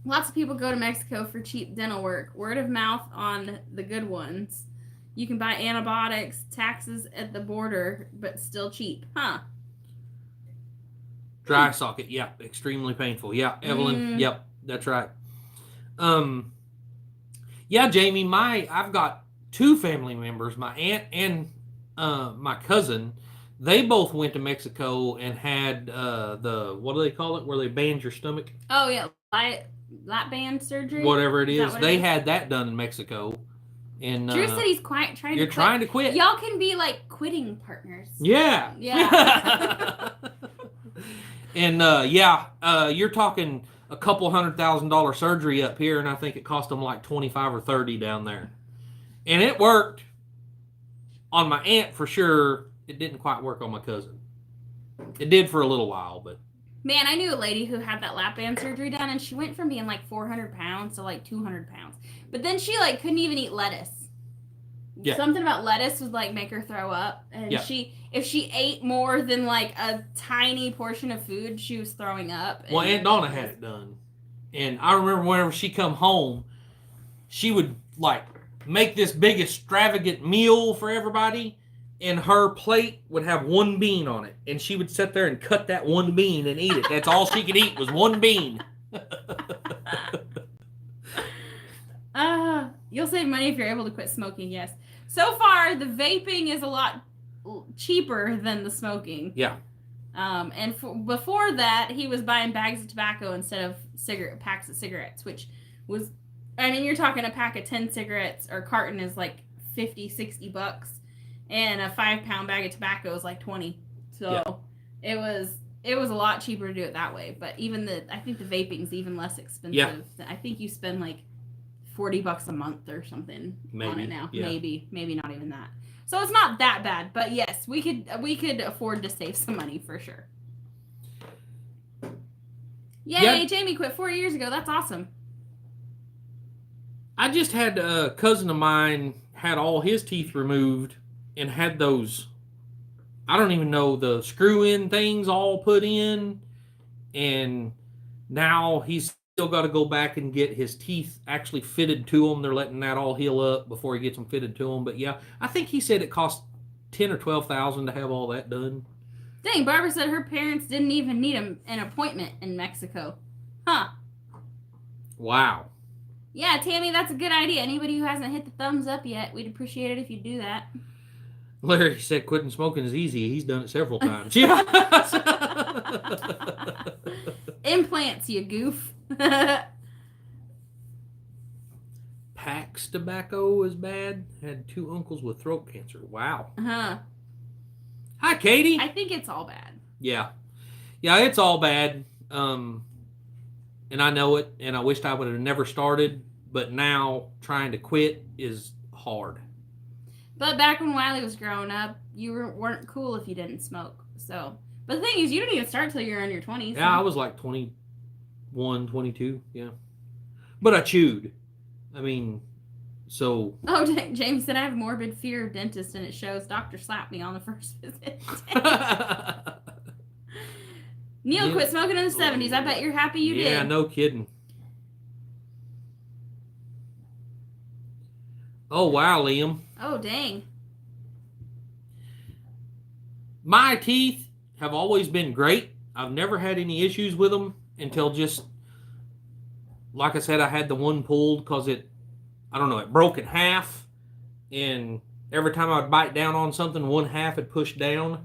Lots of people go to Mexico for cheap dental work. Word of mouth on the good ones. You can buy antibiotics, taxes at the border, but still cheap. Huh. Dry socket. Yeah. Extremely painful. Yeah. Evelyn. Yep. That's right. Yeah, Jamie, I've got 2 family members, my aunt and my cousin. They both went to Mexico and had what do they call it, where they band your stomach? Oh, yeah. Lap band surgery? Whatever it is. They had that done in Mexico. And Drew said he's trying to You're trying to quit. Y'all can be quitting partners. Yeah. Yeah. And you're talking a couple $100,000 surgery up here, and I think it cost them $25 or $30 down there. And it worked on my aunt for sure. It didn't quite work on my cousin. It did for a little while, but... Man, I knew a lady who had that lap band surgery done, and she went from being 400 pounds to 200 pounds. But then she couldn't even eat lettuce. Yeah. Something about lettuce would make her throw up, and if she ate more than a tiny portion of food, she was throwing up. Well, Aunt Donna had it done, and I remember whenever she come home, she would make this big extravagant meal for everybody. And her plate would have 1 bean on it. And she would sit there and cut that 1 bean and eat it. That's all she could eat was 1 bean. You'll save money if you're able to quit smoking, yes. So far, the vaping is a lot cheaper than the smoking. Yeah. And before that, he was buying bags of tobacco instead of packs of cigarettes, which was, you're talking a pack of 10 cigarettes or carton is $50, $60. And a 5-pound bag of tobacco was $20. So it was it was a lot cheaper to do it that way. But I think the vaping's even less expensive. Yeah. I think you spend like $40 a month or something on it now. Yeah. Maybe not even that. So it's not that bad. But yes, we could afford to save some money for sure. Yay, Jamie quit 4 years ago. That's awesome. I just had a cousin of mine had all his teeth removed and had those, I don't even know, the screw-in things all put in. And now he's still got to go back and get his teeth actually fitted to them. They're letting that all heal up before he gets them fitted to him. But yeah, I think he said it cost $10,000 or $12,000 to have all that done. Dang, Barbara said her parents didn't even need an appointment in Mexico. Huh. Wow. Yeah, Tammy, that's a good idea. Anybody who hasn't hit the thumbs up yet, we'd appreciate it if you do that. Larry said quitting smoking is easy. He's done it several times. Yeah. Implants, you goof. Pax tobacco is bad. Had 2 uncles with throat cancer. Wow. Huh. Hi, Katie. I think it's all bad. Yeah. Yeah, it's all bad. And I know it, and I wished I would have never started, but now trying to quit is hard. But back when Wiley was growing up, you weren't cool if you didn't smoke. So, but the thing is, you didn't even start till you were in your 20s. Yeah, I was like 21, 22, yeah. But I chewed. I mean, so... Oh, James said, I have morbid fear of dentists, and it shows. Doctor slapped me on the first visit. Neil quit smoking in the 70s. I bet you're happy you did. Yeah, no kidding. Oh, wow, Liam. Oh, dang. My teeth have always been great. I've never had any issues with them until just, like I said, I had the one pulled because it broke in half. And every time I would bite down on something, one half had pushed down.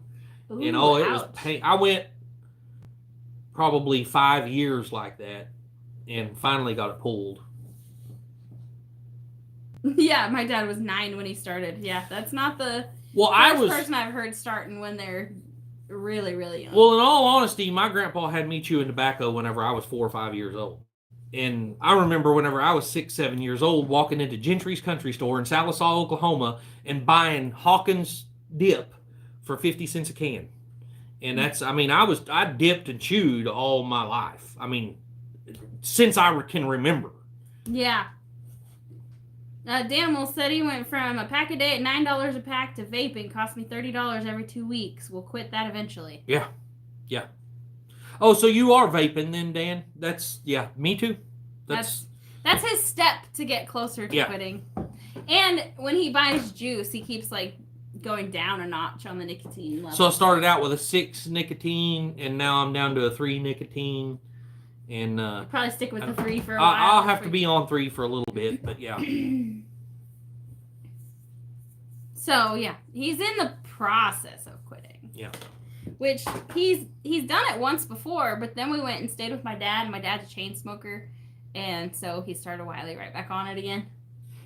Ooh, and it ouch. was pain. I went probably 5 years like that and finally got it pulled. Yeah, my dad was 9 when he started. Yeah, that's not the first person I've heard starting when they're really, really young. Well, in all honesty, my grandpa had me chewing tobacco whenever I was 4 or 5 years old. And I remember whenever I was 6, 7 years old, walking into Gentry's Country Store in Sallisaw, Oklahoma, and buying Hawkins dip for 50 cents a can. And I dipped and chewed all my life. I mean, since I can remember. Yeah. Daniel said he went from a pack a day at $9 a pack to vaping. Cost me $30 every 2 weeks. We'll quit that eventually. Yeah. Yeah. Oh, so you are vaping then, Dan? Me too. That's his step to get closer to quitting. And when he buys juice, he keeps going down a notch on the nicotine level. So I started out with a 6 nicotine, and now I'm down to a 3 nicotine. And probably stick with the 3 for a while. I'll have to be on 3 for a little bit, but yeah. So yeah, he's in the process of quitting. Yeah. Which he's done it once before, but then we went and stayed with my dad, and my dad's a chain smoker, and so he started Wiley right back on it again.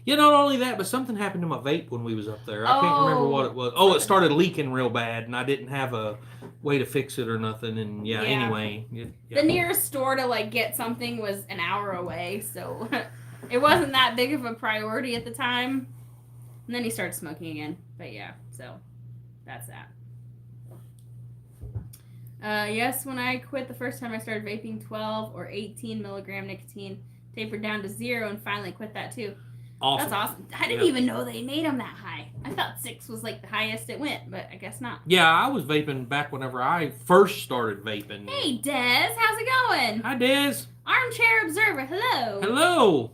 Yeah, not only that, but something happened to my vape when we was up there. I can't remember what it was. Oh, it started leaking real bad, and I didn't have a way to fix it or nothing. And anyway. The nearest store to get something was an hour away, so it wasn't that big of a priority at the time. And then he started smoking again. But yeah, so that's that. Yes, when I quit the first time I started vaping, 12 or 18 milligram nicotine, tapered down to 0, and finally quit that too. Awesome. That's awesome. I didn't even know they made them that high. I thought 6 was the highest it went, but I guess not. Yeah, I was vaping back whenever I first started vaping. Hey, Des. How's it going? Hi, Des. Armchair Observer. Hello. Hello.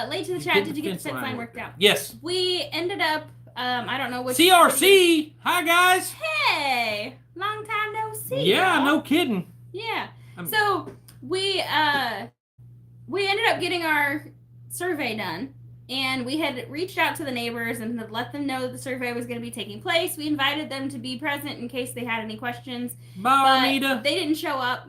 Late to the chat. Did you get the fence line worked out? Yes. We ended up, I don't know which. CRC. Hi, guys. Hey. Long time no see. Yeah, y'all. no kidding. Yeah. So we ended up getting our survey done. And we had reached out to the neighbors and had let them know that the survey was going to be taking place. We invited them to be present in case they had any questions. Bye, Armida. They didn't show up.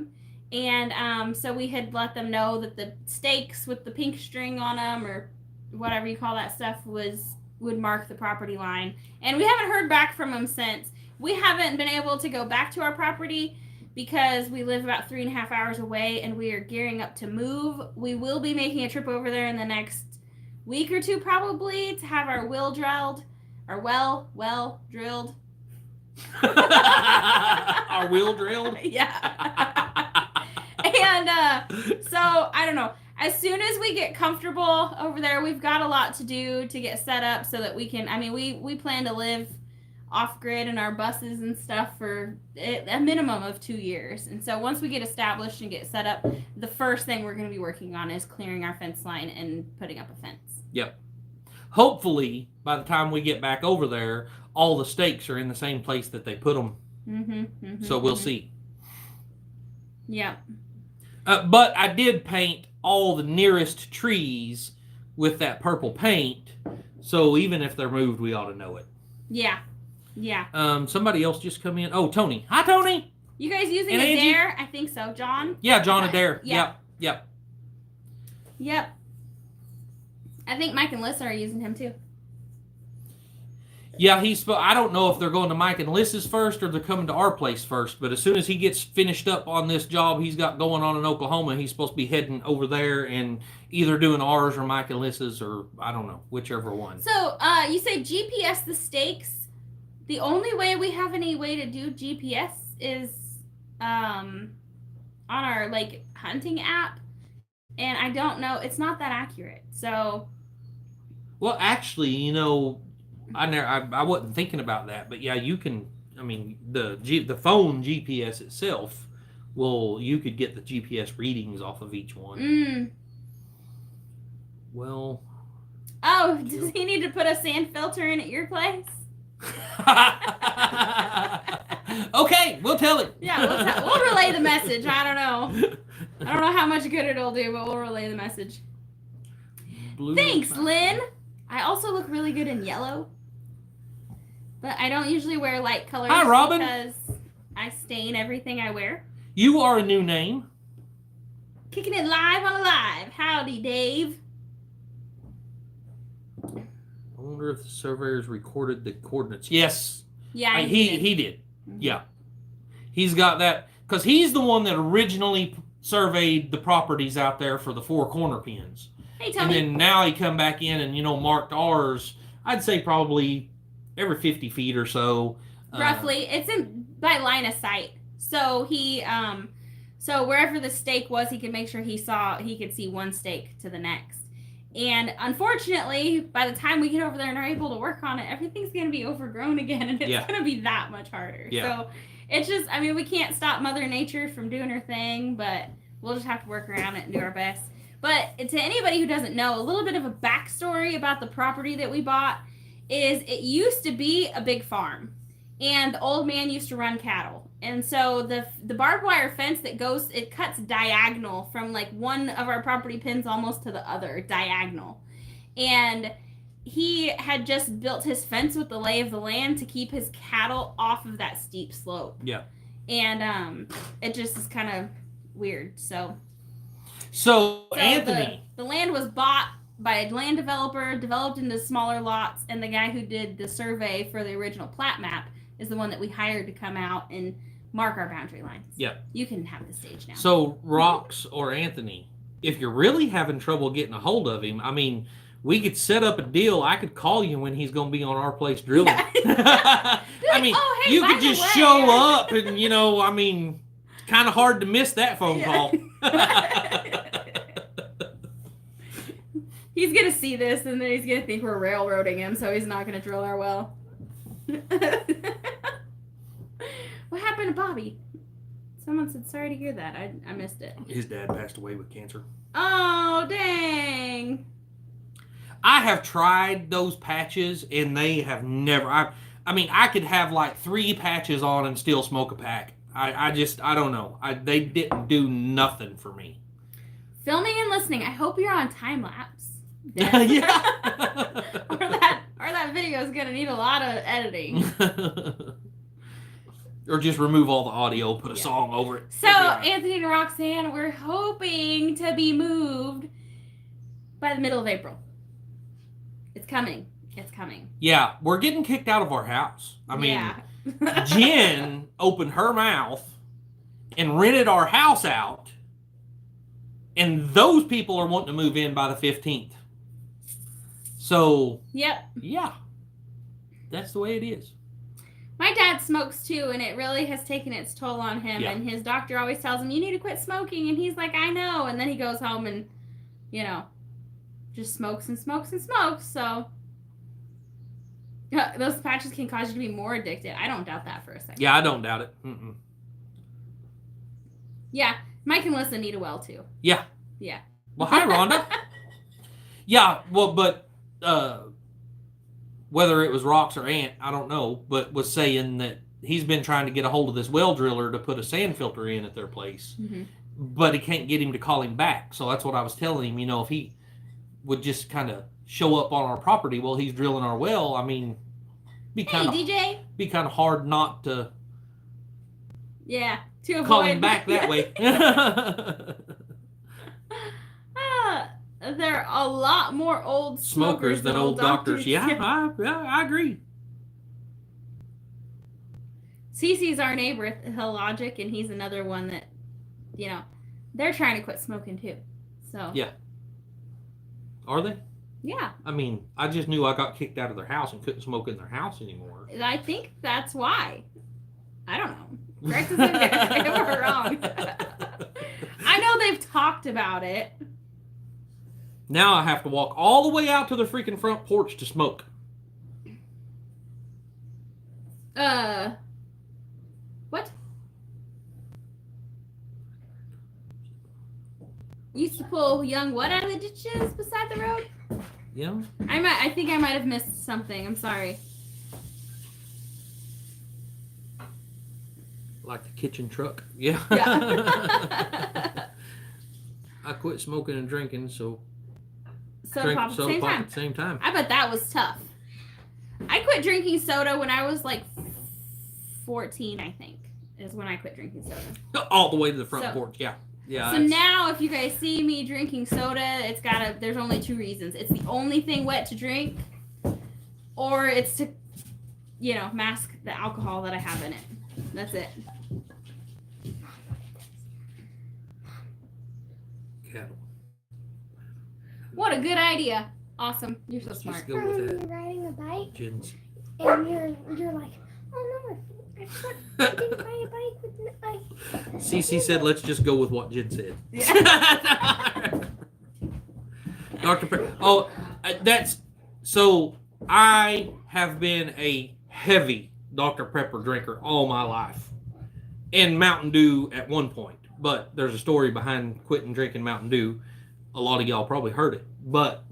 And so we had let them know that the stakes with the pink string on them, or whatever you call that stuff, would mark the property line. And we haven't heard back from them since. We haven't been able to go back to our property because we live about 3.5 hours away and we are gearing up to move. We will be making a trip over there in the next week or two, probably, to have our well drilled. Our wheel drilled? Yeah. And so, I don't know. As soon as we get comfortable over there, we've got a lot to do to get set up so that we can, I mean, we plan to live off-grid in our buses and stuff for a minimum of 2 years. And so once we get established and get set up, the first thing we're going to be working on is clearing our fence line and putting up a fence. Yep. Hopefully, by the time we get back over there, all the stakes are in the same place that they put them. So we'll see. Yeah. But I did paint all the nearest trees with that purple paint, so even if they're moved, we ought to know it. Yeah. Yeah. Somebody else just come in. Oh, Tony. Hi, Tony. You guys using Adair? I think so. John? Yeah, John Adair. Yeah. Yep. I think Mike and Lissa are using him too. Yeah, I don't know if they're going to Mike and Lissa's first or they're coming to our place first, but as soon as he gets finished up on this job he's got going on in Oklahoma, he's supposed to be heading over there and either doing ours or Mike and Lissa's, or I don't know, whichever one. So, you say GPS the stakes. The only way we have any way to do GPS is on our like hunting app, and I don't know, it's not that accurate. So, well, actually, you know, I wasn't thinking about that, but yeah, you can. I mean, the phone GPS itself, you could get the GPS readings off of each one. Well. Oh, does he need to put a sand filter in at your place? Okay, we'll tell it. Yeah, we'll relay the message. I don't know how much good it'll do, but we'll relay the message. Thanks, Lynn. I also look really good in yellow, but I don't usually wear light colors. Hi, Robin. Because I stain everything I wear. You are a new name. Kicking it live on Alive. Howdy, Dave. I wonder if the surveyors recorded the coordinates. Yes. Yeah, he did. Mm-hmm. Yeah. He's got that, because he's the one that originally surveyed the properties out there for the 4 corner pins. Hey, Tony. And then now he come back in and, marked ours, I'd say probably every 50 feet or so. Roughly. It's by line of sight. So he, so wherever the stake was, he could make sure he could see one stake to the next. And unfortunately, by the time we get over there and are able to work on it, everything's going to be overgrown again, and it's going to be that much harder. Yeah. So it's just, I mean, we can't stop Mother Nature from doing her thing, but we'll just have to work around it and do our best. But to anybody who doesn't know, a little bit of a backstory about the property that we bought is it used to be a big farm, and the old man used to run cattle. And so the barbed wire fence that it cuts diagonal from like one of our property pins almost to the other, diagonal. And he had just built his fence with the lay of the land to keep his cattle off of that steep slope. Yeah. And it just is kind of weird. So Anthony. The land was bought by a land developer, developed into smaller lots, and the guy who did the survey for the original plat map is the one that we hired to come out and mark our boundary lines. Yeah. You can have the stage now. So, Rox or Anthony, if you're really having trouble getting a hold of him, I mean, we could set up a deal. I could call you when he's going to be on our place drilling. Yeah. I mean, hey, you could just show up and, I mean, it's kind of hard to miss that phone call. He's going to see this, and then he's going to think we're railroading him, so he's not going to drill our well. What happened to Bobby? Someone said, sorry to hear that. I missed it. His dad passed away with cancer. Oh, dang. I have tried those patches, and they have never... I mean, I could have like 3 patches on and still smoke a pack. I don't know. They didn't do nothing for me. Filming and listening. I hope you're on time lapse. Yeah. or that video is going to need a lot of editing. Or just remove all the audio, put a song over it. So, Anthony and Roxanne, we're hoping to be moved by the middle of April. It's coming. It's coming. Yeah, we're getting kicked out of our house. I mean, Jenn opened her mouth and rented our house out, and those people are wanting to move in by the 15th. So, yep. Yeah, that's the way it is. My dad smokes too, and it really has taken its toll on him. Yeah. And his doctor always tells him, you need to quit smoking. And he's like, I know. And then he goes home and, just smokes and smokes and smokes. So, those patches can cause you to be more addicted. I don't doubt that for a second. Yeah, I don't doubt it. Mm-mm. Yeah, Mike and Lissa need a well too. Yeah. Yeah. Well, hi, Rhonda. Yeah, well, but whether it was Rocks or Ant, I don't know, but was saying that he's been trying to get a hold of this well driller to put a sand filter in at their place, but he can't get him to call him back. So that's what I was telling him, if he would just kind of show up on our property while he's drilling our well, I mean, be kind of hard not to to avoid. Call him back that way. There are a lot more old smokers than old doctors. Yeah, I agree. Cece's our neighbor at Hillogic, and he's another one that, they're trying to quit smoking too. So yeah. Are they? Yeah. I mean, I just knew I got kicked out of their house and couldn't smoke in their house anymore. I think that's why. I don't know. Correct us if we're wrong. I know they've talked about it. Now I have to walk all the way out to the freaking front porch to smoke. What? Used to pull young what out of the ditches beside the road? Yeah. I think I might have missed something. I'm sorry. Like the kitchen truck. Yeah. I quit smoking and drinking, so soda pop at the same time. I bet that was tough. I quit drinking soda when I was like 14, I think, is when I quit drinking soda. All the way to the front porch, yeah. Yeah. So now if you guys see me drinking soda, there's only two reasons. It's the only thing wet to drink, or it's to, mask the alcohol that I have in it. That's it. Cattle. What a good idea. Awesome. You're so smart. Just go with that. You're riding a bike, Jen's. and you're like, oh no, I didn't ride a bike with the bike. Cece said, let's just go with what Jen said. Yeah. Dr. Pepper. So I have been a heavy Dr. Pepper drinker all my life. And Mountain Dew at one point. But there's a story behind quitting drinking Mountain Dew. A lot of y'all probably heard it. But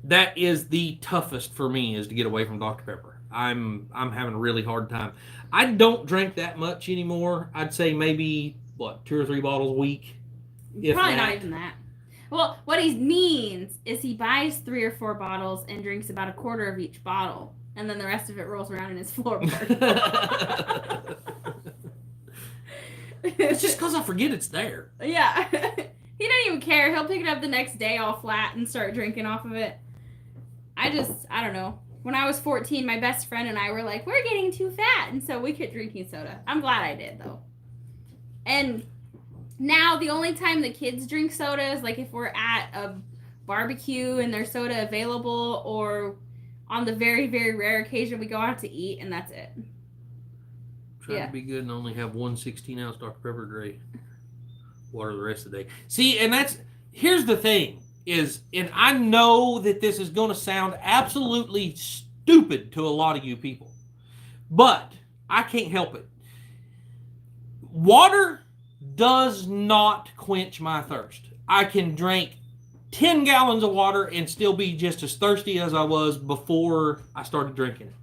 that is the toughest for me, is to get away from Dr. Pepper. I'm having a really hard time. I don't drink that much anymore. I'd say maybe 2 or 3 bottles a week. Probably not even that. Well, what he means is he buys 3 or 4 bottles and drinks about a quarter of each bottle, and then the rest of it rolls around in his floorboard. It's just because I forget it's there. Yeah. He doesn't even care. He'll pick it up the next day all flat and start drinking off of it. I don't know. When I was 14, my best friend and I were like, we're getting too fat. And so we quit drinking soda. I'm glad I did, though. And now the only time the kids drink soda is like if we're at a barbecue and there's soda available, or on the very, very rare occasion we go out to eat, and that's it. Trying to be good and only have 1 16-ounce Dr. Pepper Dre water the rest of the day. See, and here's the thing, and I know that this is going to sound absolutely stupid to a lot of you people, but I can't help it. Water does not quench my thirst. I can drink 10 gallons of water and still be just as thirsty as I was before I started drinking it.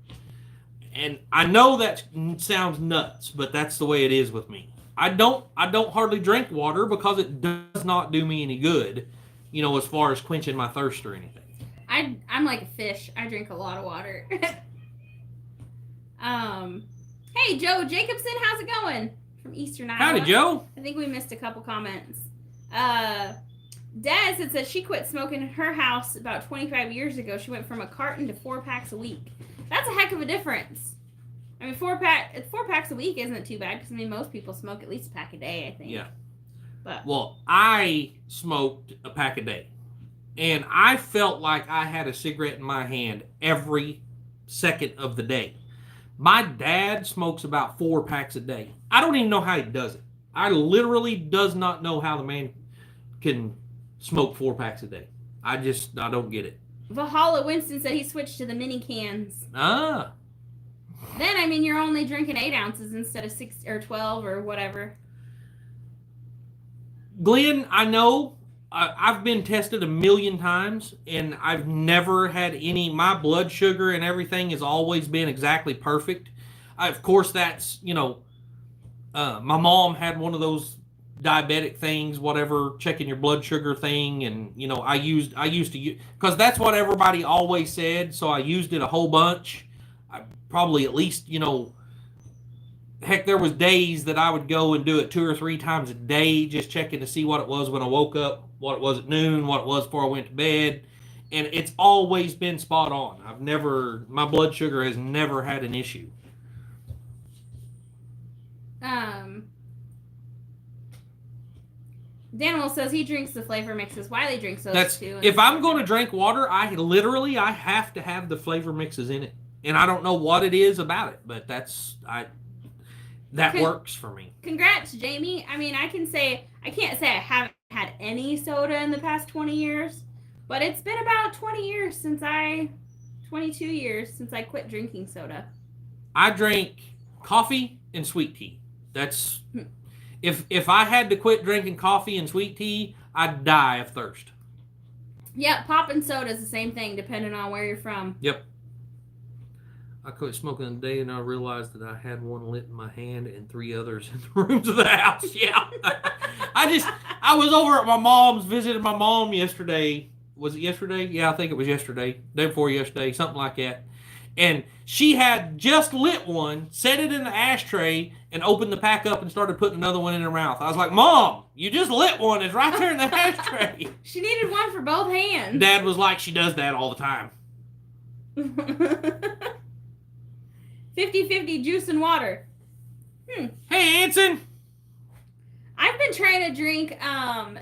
And I know that sounds nuts, but that's the way it is with me. I don't hardly drink water because it does not do me any good, as far as quenching my thirst or anything. I'm like a fish. I drink a lot of water. Hey, Joe Jacobson, how's it going? From Eastern Iowa. Howdy, Joe. I think we missed a couple comments. Daz had said she quit smoking in her house about 25 years ago. She went from a carton to 4 packs a week. That's a heck of a difference. I mean, 4 packs a week isn't too bad because I mean most people smoke at least a pack a day. I think. Yeah. But well, I smoked a pack a day, and I felt like I had a cigarette in my hand every second of the day. My dad smokes about 4 packs a day. I don't even know how he does it. I literally does not know how the man can smoke 4 packs a day. I don't get it. Valhalla Winston said he switched to the mini cans. Ah. Then, I mean, you're only drinking 8 ounces instead of 6 or 12 or whatever. Glenn, I know I've been tested a million times, and I've never had my blood sugar and everything has always been exactly perfect. Of course, that's, my mom had one of those diabetic things, whatever, checking your blood sugar thing, and, I used to use, because that's what everybody always said, so I used it a whole bunch. I probably at least, heck, there was days that I would go and do it 2 or 3 times a day, just checking to see what it was when I woke up, what it was at noon, what it was before I went to bed. And it's always been spot on. My blood sugar has never had an issue. Daniel says he drinks the flavor mixes. Wiley drinks those too. If I'm going to drink water, I have to have the flavor mixes in it. And I don't know what it is about it, but that works for me. Congrats, Jamie. I mean, I can't say I haven't had any soda in the past 20 years, but it's been about 22 years since I quit drinking soda. I drink coffee and sweet tea. That's if I had to quit drinking coffee and sweet tea, I'd die of thirst. Yeah, popping soda is the same thing depending on where you're from. Yep. I quit smoking a day, and I realized that I had one lit in my hand and 3 others in the rooms of the house. Yeah. I was over at my mom's, visiting my mom yesterday. Was it yesterday? Yeah, I think it was yesterday. Day before yesterday, something like that. And she had just lit one, set it in the ashtray, and opened the pack up and started putting another one in her mouth. I was like, Mom, you just lit one. It's right there in the ashtray. She needed one for both hands. Dad was like, she does that all the time. 50-50 juice and water. Hey, Anson. I've been trying to drink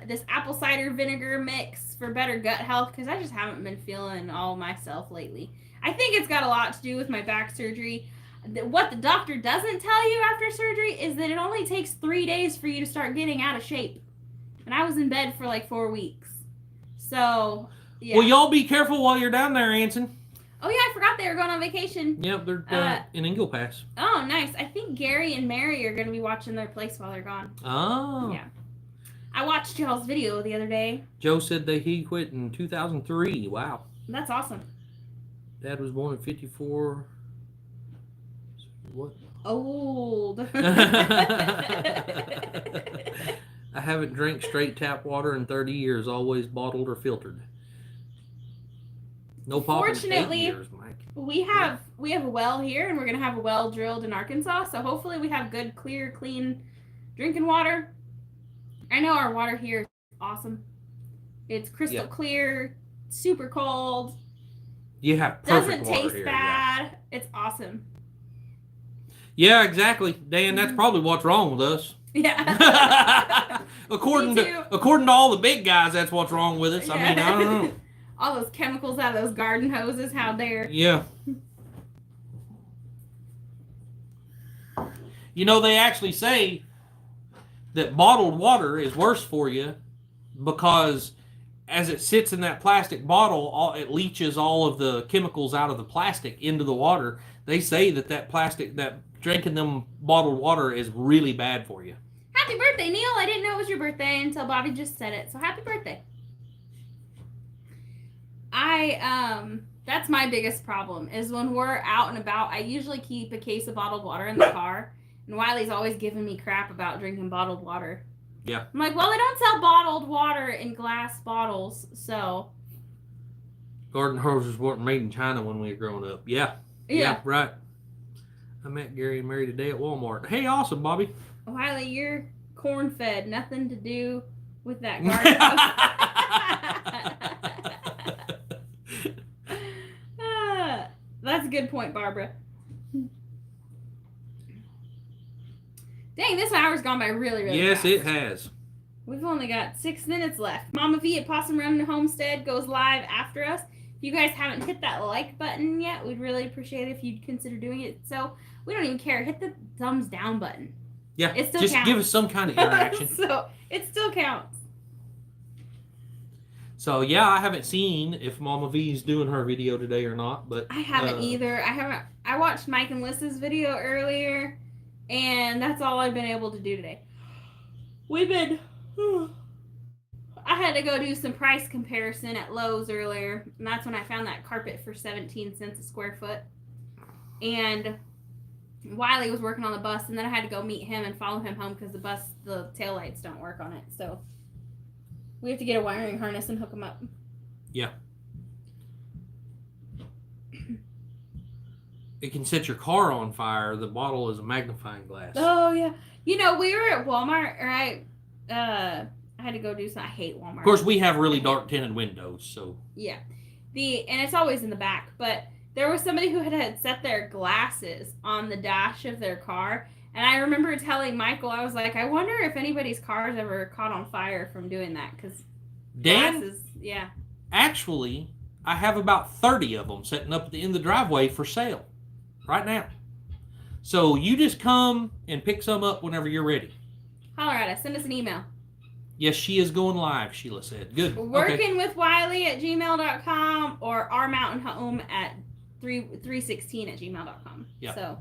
this apple cider vinegar mix for better gut health because I just haven't been feeling all myself lately. I think it's got a lot to do with my back surgery. What the doctor doesn't tell you after surgery is that it only takes 3 days for you to start getting out of shape. And I was in bed for like 4 weeks. So, yeah. Well, y'all be careful while you're down there, Anson. Oh, yeah, I forgot they were going on vacation. Yep, they're in Eagle Pass. Oh, nice. I think Gary and Mary are going to be watching their place while they're gone. Oh. Yeah. I watched y'all's video the other day. Joe said that he quit in 2003. Wow. That's awesome. Dad was born in 54. What? Old. I haven't drank straight tap water in 30 years, always bottled or filtered. No popping. Fortunately, 8 years, Mike. we have a well here, and we're gonna have a well drilled in Arkansas. So hopefully, we have good, clear, clean drinking water. I know our water here is awesome. It's crystal clear, super cold. You have perfect doesn't water taste here, bad. Yeah. It's awesome. Yeah, exactly, Dan. That's probably what's wrong with us. Yeah. according to all the big guys, that's what's wrong with us. Yeah. I mean, I don't know. All those chemicals out of those garden hoses, how dare. Yeah. They actually say that bottled water is worse for you because as it sits in that plastic bottle, it leaches all of the chemicals out of the plastic into the water. They say that plastic, that drinking them bottled water is really bad for you. Happy birthday, Neil. I didn't know it was your birthday until Bobby just said it. So happy birthday. That's my biggest problem is when we're out and about, I usually keep a case of bottled water in the car, and Wiley's always giving me crap about drinking bottled water. Yeah. I'm like, well, they don't sell bottled water in glass bottles, so. Garden hoses weren't made in China when we were growing up. Yeah. Yeah, right. I met Gary and Mary today at Walmart. Hey, awesome, Bobby. Wiley, you're corn-fed. Nothing to do with that garden hose. That's a good point, Barbara. Dang, this hour's gone by really, really Yes, fast. it has. We've only got 6 minutes left. Mama V at Possum Run Homestead goes live after us. If you guys haven't hit that like button yet, we'd really appreciate it if you'd consider doing it. So we don't even care. Hit the thumbs down button. Yeah, It still just counts. give us some kind of interaction. So it still counts. So yeah, I haven't seen if Mama V's doing her video today or not, but I haven't either. I watched Mike and Lissa's video earlier, and that's all I've been able to do today. I had to go do some price comparison at Lowe's earlier, and that's when I found that carpet for 17 cents a square foot. And Wiley was working on the bus, and then I had to go meet him and follow him home because the taillights don't work on it. So we have to get a wiring harness and hook them up. Yeah. It can set your car on fire. The bottle is a magnifying glass. Oh, yeah. You know, we were at Walmart, or I had to go do something. I hate Walmart. Of course, we have really dark tinted windows, so. Yeah. And it's always in the back, but there was somebody who had set their glasses on the dash of their car, and I remember telling Michael, I was like, I wonder if anybody's car's ever caught on fire from doing that, because glasses, yeah. Actually, I have about 30 of them sitting up at the end of the driveway for sale right now. So you just come and pick some up whenever you're ready. Holler at us. Send us an email. Yes, she is going live, Sheila said. Good. Working with Wiley at gmail.com or our mountain home at 316 at gmail.com. Yeah. So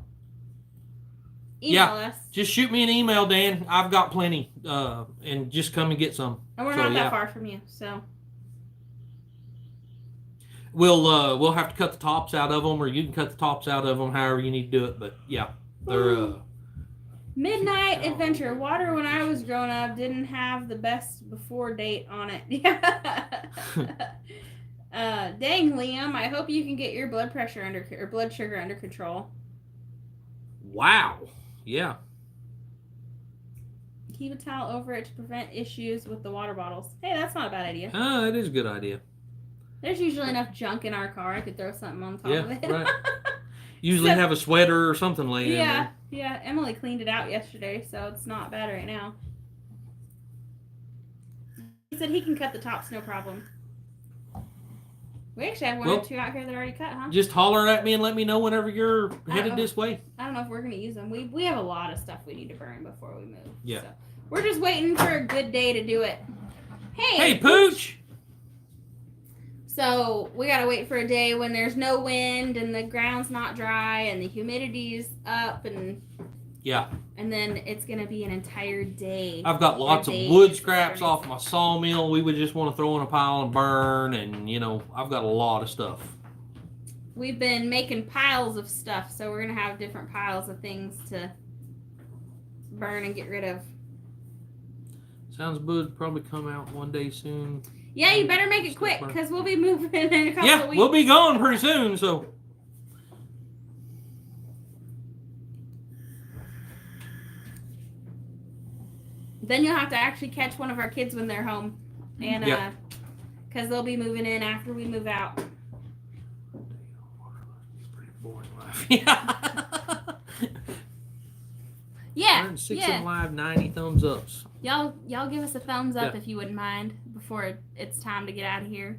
email us. Just shoot me an email, Dan. I've got plenty. And just come and get some. And we're not that far from you, so. We'll have to cut the tops out of them, or you can cut the tops out of them, however you need to do it. But yeah, they're Midnight Adventure. Water when I was growing up didn't have the best before date on it. Dang, Liam, I hope you can get your blood sugar under control. Wow. Yeah. Keep a towel over it to prevent issues with the water bottles. Hey, that's not a bad idea. That is a good idea. There's usually enough junk in our car. I could throw something on top of it. Right. Usually have a sweater or something laying in there. Yeah, Emily cleaned it out yesterday, so it's not bad right now. He said he can cut the tops, no problem. We actually have one or two out here that are already cut, huh? Just holler at me and let me know whenever you're headed this way. I don't know if we're going to use them. We have a lot of stuff we need to burn before we move. Yeah. So we're just waiting for a good day to do it. Hey, Pooch! So we got to wait for a day when there's no wind and the ground's not dry and the humidity's up and then it's going to be an entire day. I've got lots of wood scraps off my sawmill we would just want to throw in a pile and burn, and I've got a lot of stuff. We've been making piles of stuff, so we're going to have different piles of things to burn and get rid of. Sounds good. Probably come out one day soon. Yeah, you better make it quick because we'll be moving in a couple of weeks. Yeah, we'll be gone pretty soon, so. Then you'll have to actually catch one of our kids when they're home, and because they'll be moving in after we move out. Pretty boring life. Yeah. Yeah. 106 and live, 90 thumbs ups. Y'all give us a thumbs up if you wouldn't mind before it's time to get out of here.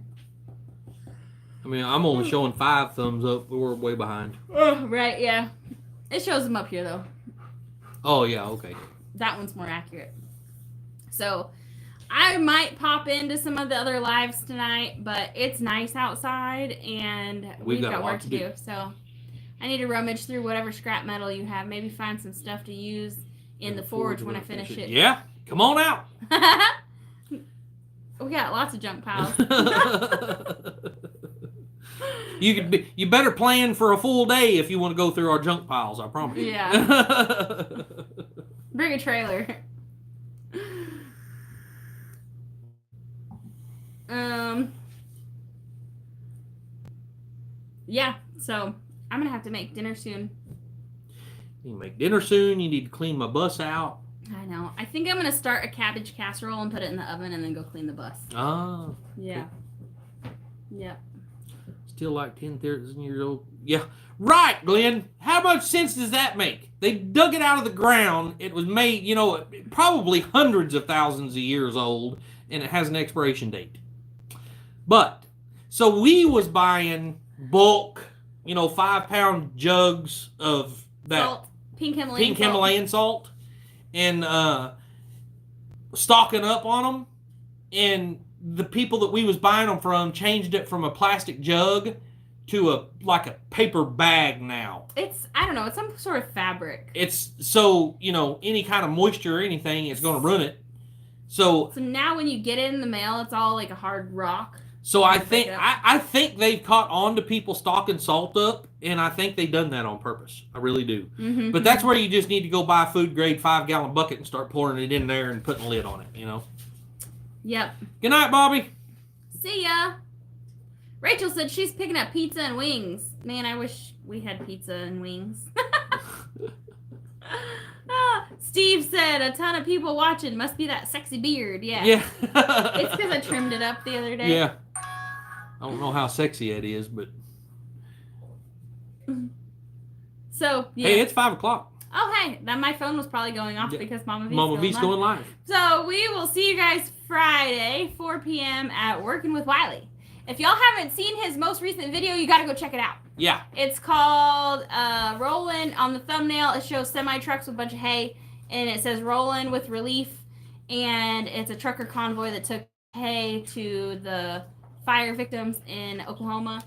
I mean, I'm only showing 5 thumbs up, but we're way behind. Oh, right, yeah. It shows them up here though. Oh yeah, okay. That one's more accurate. So I might pop into some of the other lives tonight, but it's nice outside and we've got work to do. So I need to rummage through whatever scrap metal you have. Maybe find some stuff to use in the forge when I finish it. Yeah, come on out. We got lots of junk piles. You better plan for a full day if you want to go through our junk piles. I promise. Yeah. Bring a trailer. Yeah. So I'm gonna have to make dinner soon. You can make dinner soon. You need to clean my bus out. I know. I think I'm gonna start a cabbage casserole and put it in the oven and then go clean the bus. Ah. Yeah. Yep. still like 10,000 years old. Yeah. Right, Glenn. How much sense does that make? They dug it out of the ground. It was made, probably hundreds of thousands of years old, and it has an expiration date. But, so we was buying bulk, 5-pound jugs of that Salt. Pink Himalayan salt, and stocking up on them. And the people that we was buying them from changed it from a plastic jug to a paper bag now. It's some sort of fabric. It's so, any kind of moisture or anything is going to ruin it. So now when you get it in the mail, it's all like a hard rock. So I think they've caught on to people stocking salt up, and I think they've done that on purpose. I really do. Mm-hmm. But that's where you just need to go buy a food grade 5-gallon bucket and start pouring it in there and putting a lid on it, Yep. Good night, Bobby. See ya. Rachel said she's picking up pizza and wings. Man, I wish we had pizza and wings. Steve said a ton of people watching. Must be that sexy beard. Yeah. Yeah. It's because I trimmed it up the other day. Yeah. I don't know how sexy it is, but. So, yeah. Hey, it's 5 o'clock. Oh, hey. My phone was probably going off because Mama V's going live. So, we will see you guys Friday, 4 p.m. at Working with Wiley. If y'all haven't seen his most recent video, you got to go check it out. Yeah. It's called Rollin'. On the thumbnail, it shows semi-trucks with a bunch of hay, and it says Rollin' with Relief, and it's a trucker convoy that took hay to the fire victims in Oklahoma,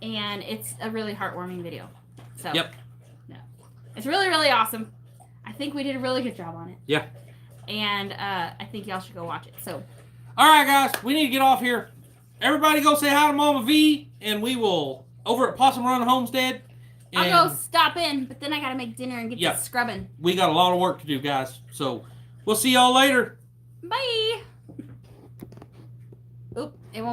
and it's a really heartwarming video. So, it's really, really awesome. I think we did a really good job on it. Yeah. And I think y'all should go watch it. So, all right, guys, we need to get off here. Everybody go say hi to Mama V, and we will over at Possum Run Homestead. I'll go stop in, but then I got to make dinner and get this scrubbing. We got a lot of work to do, guys. So we'll see y'all later. Bye. Oop, it won't.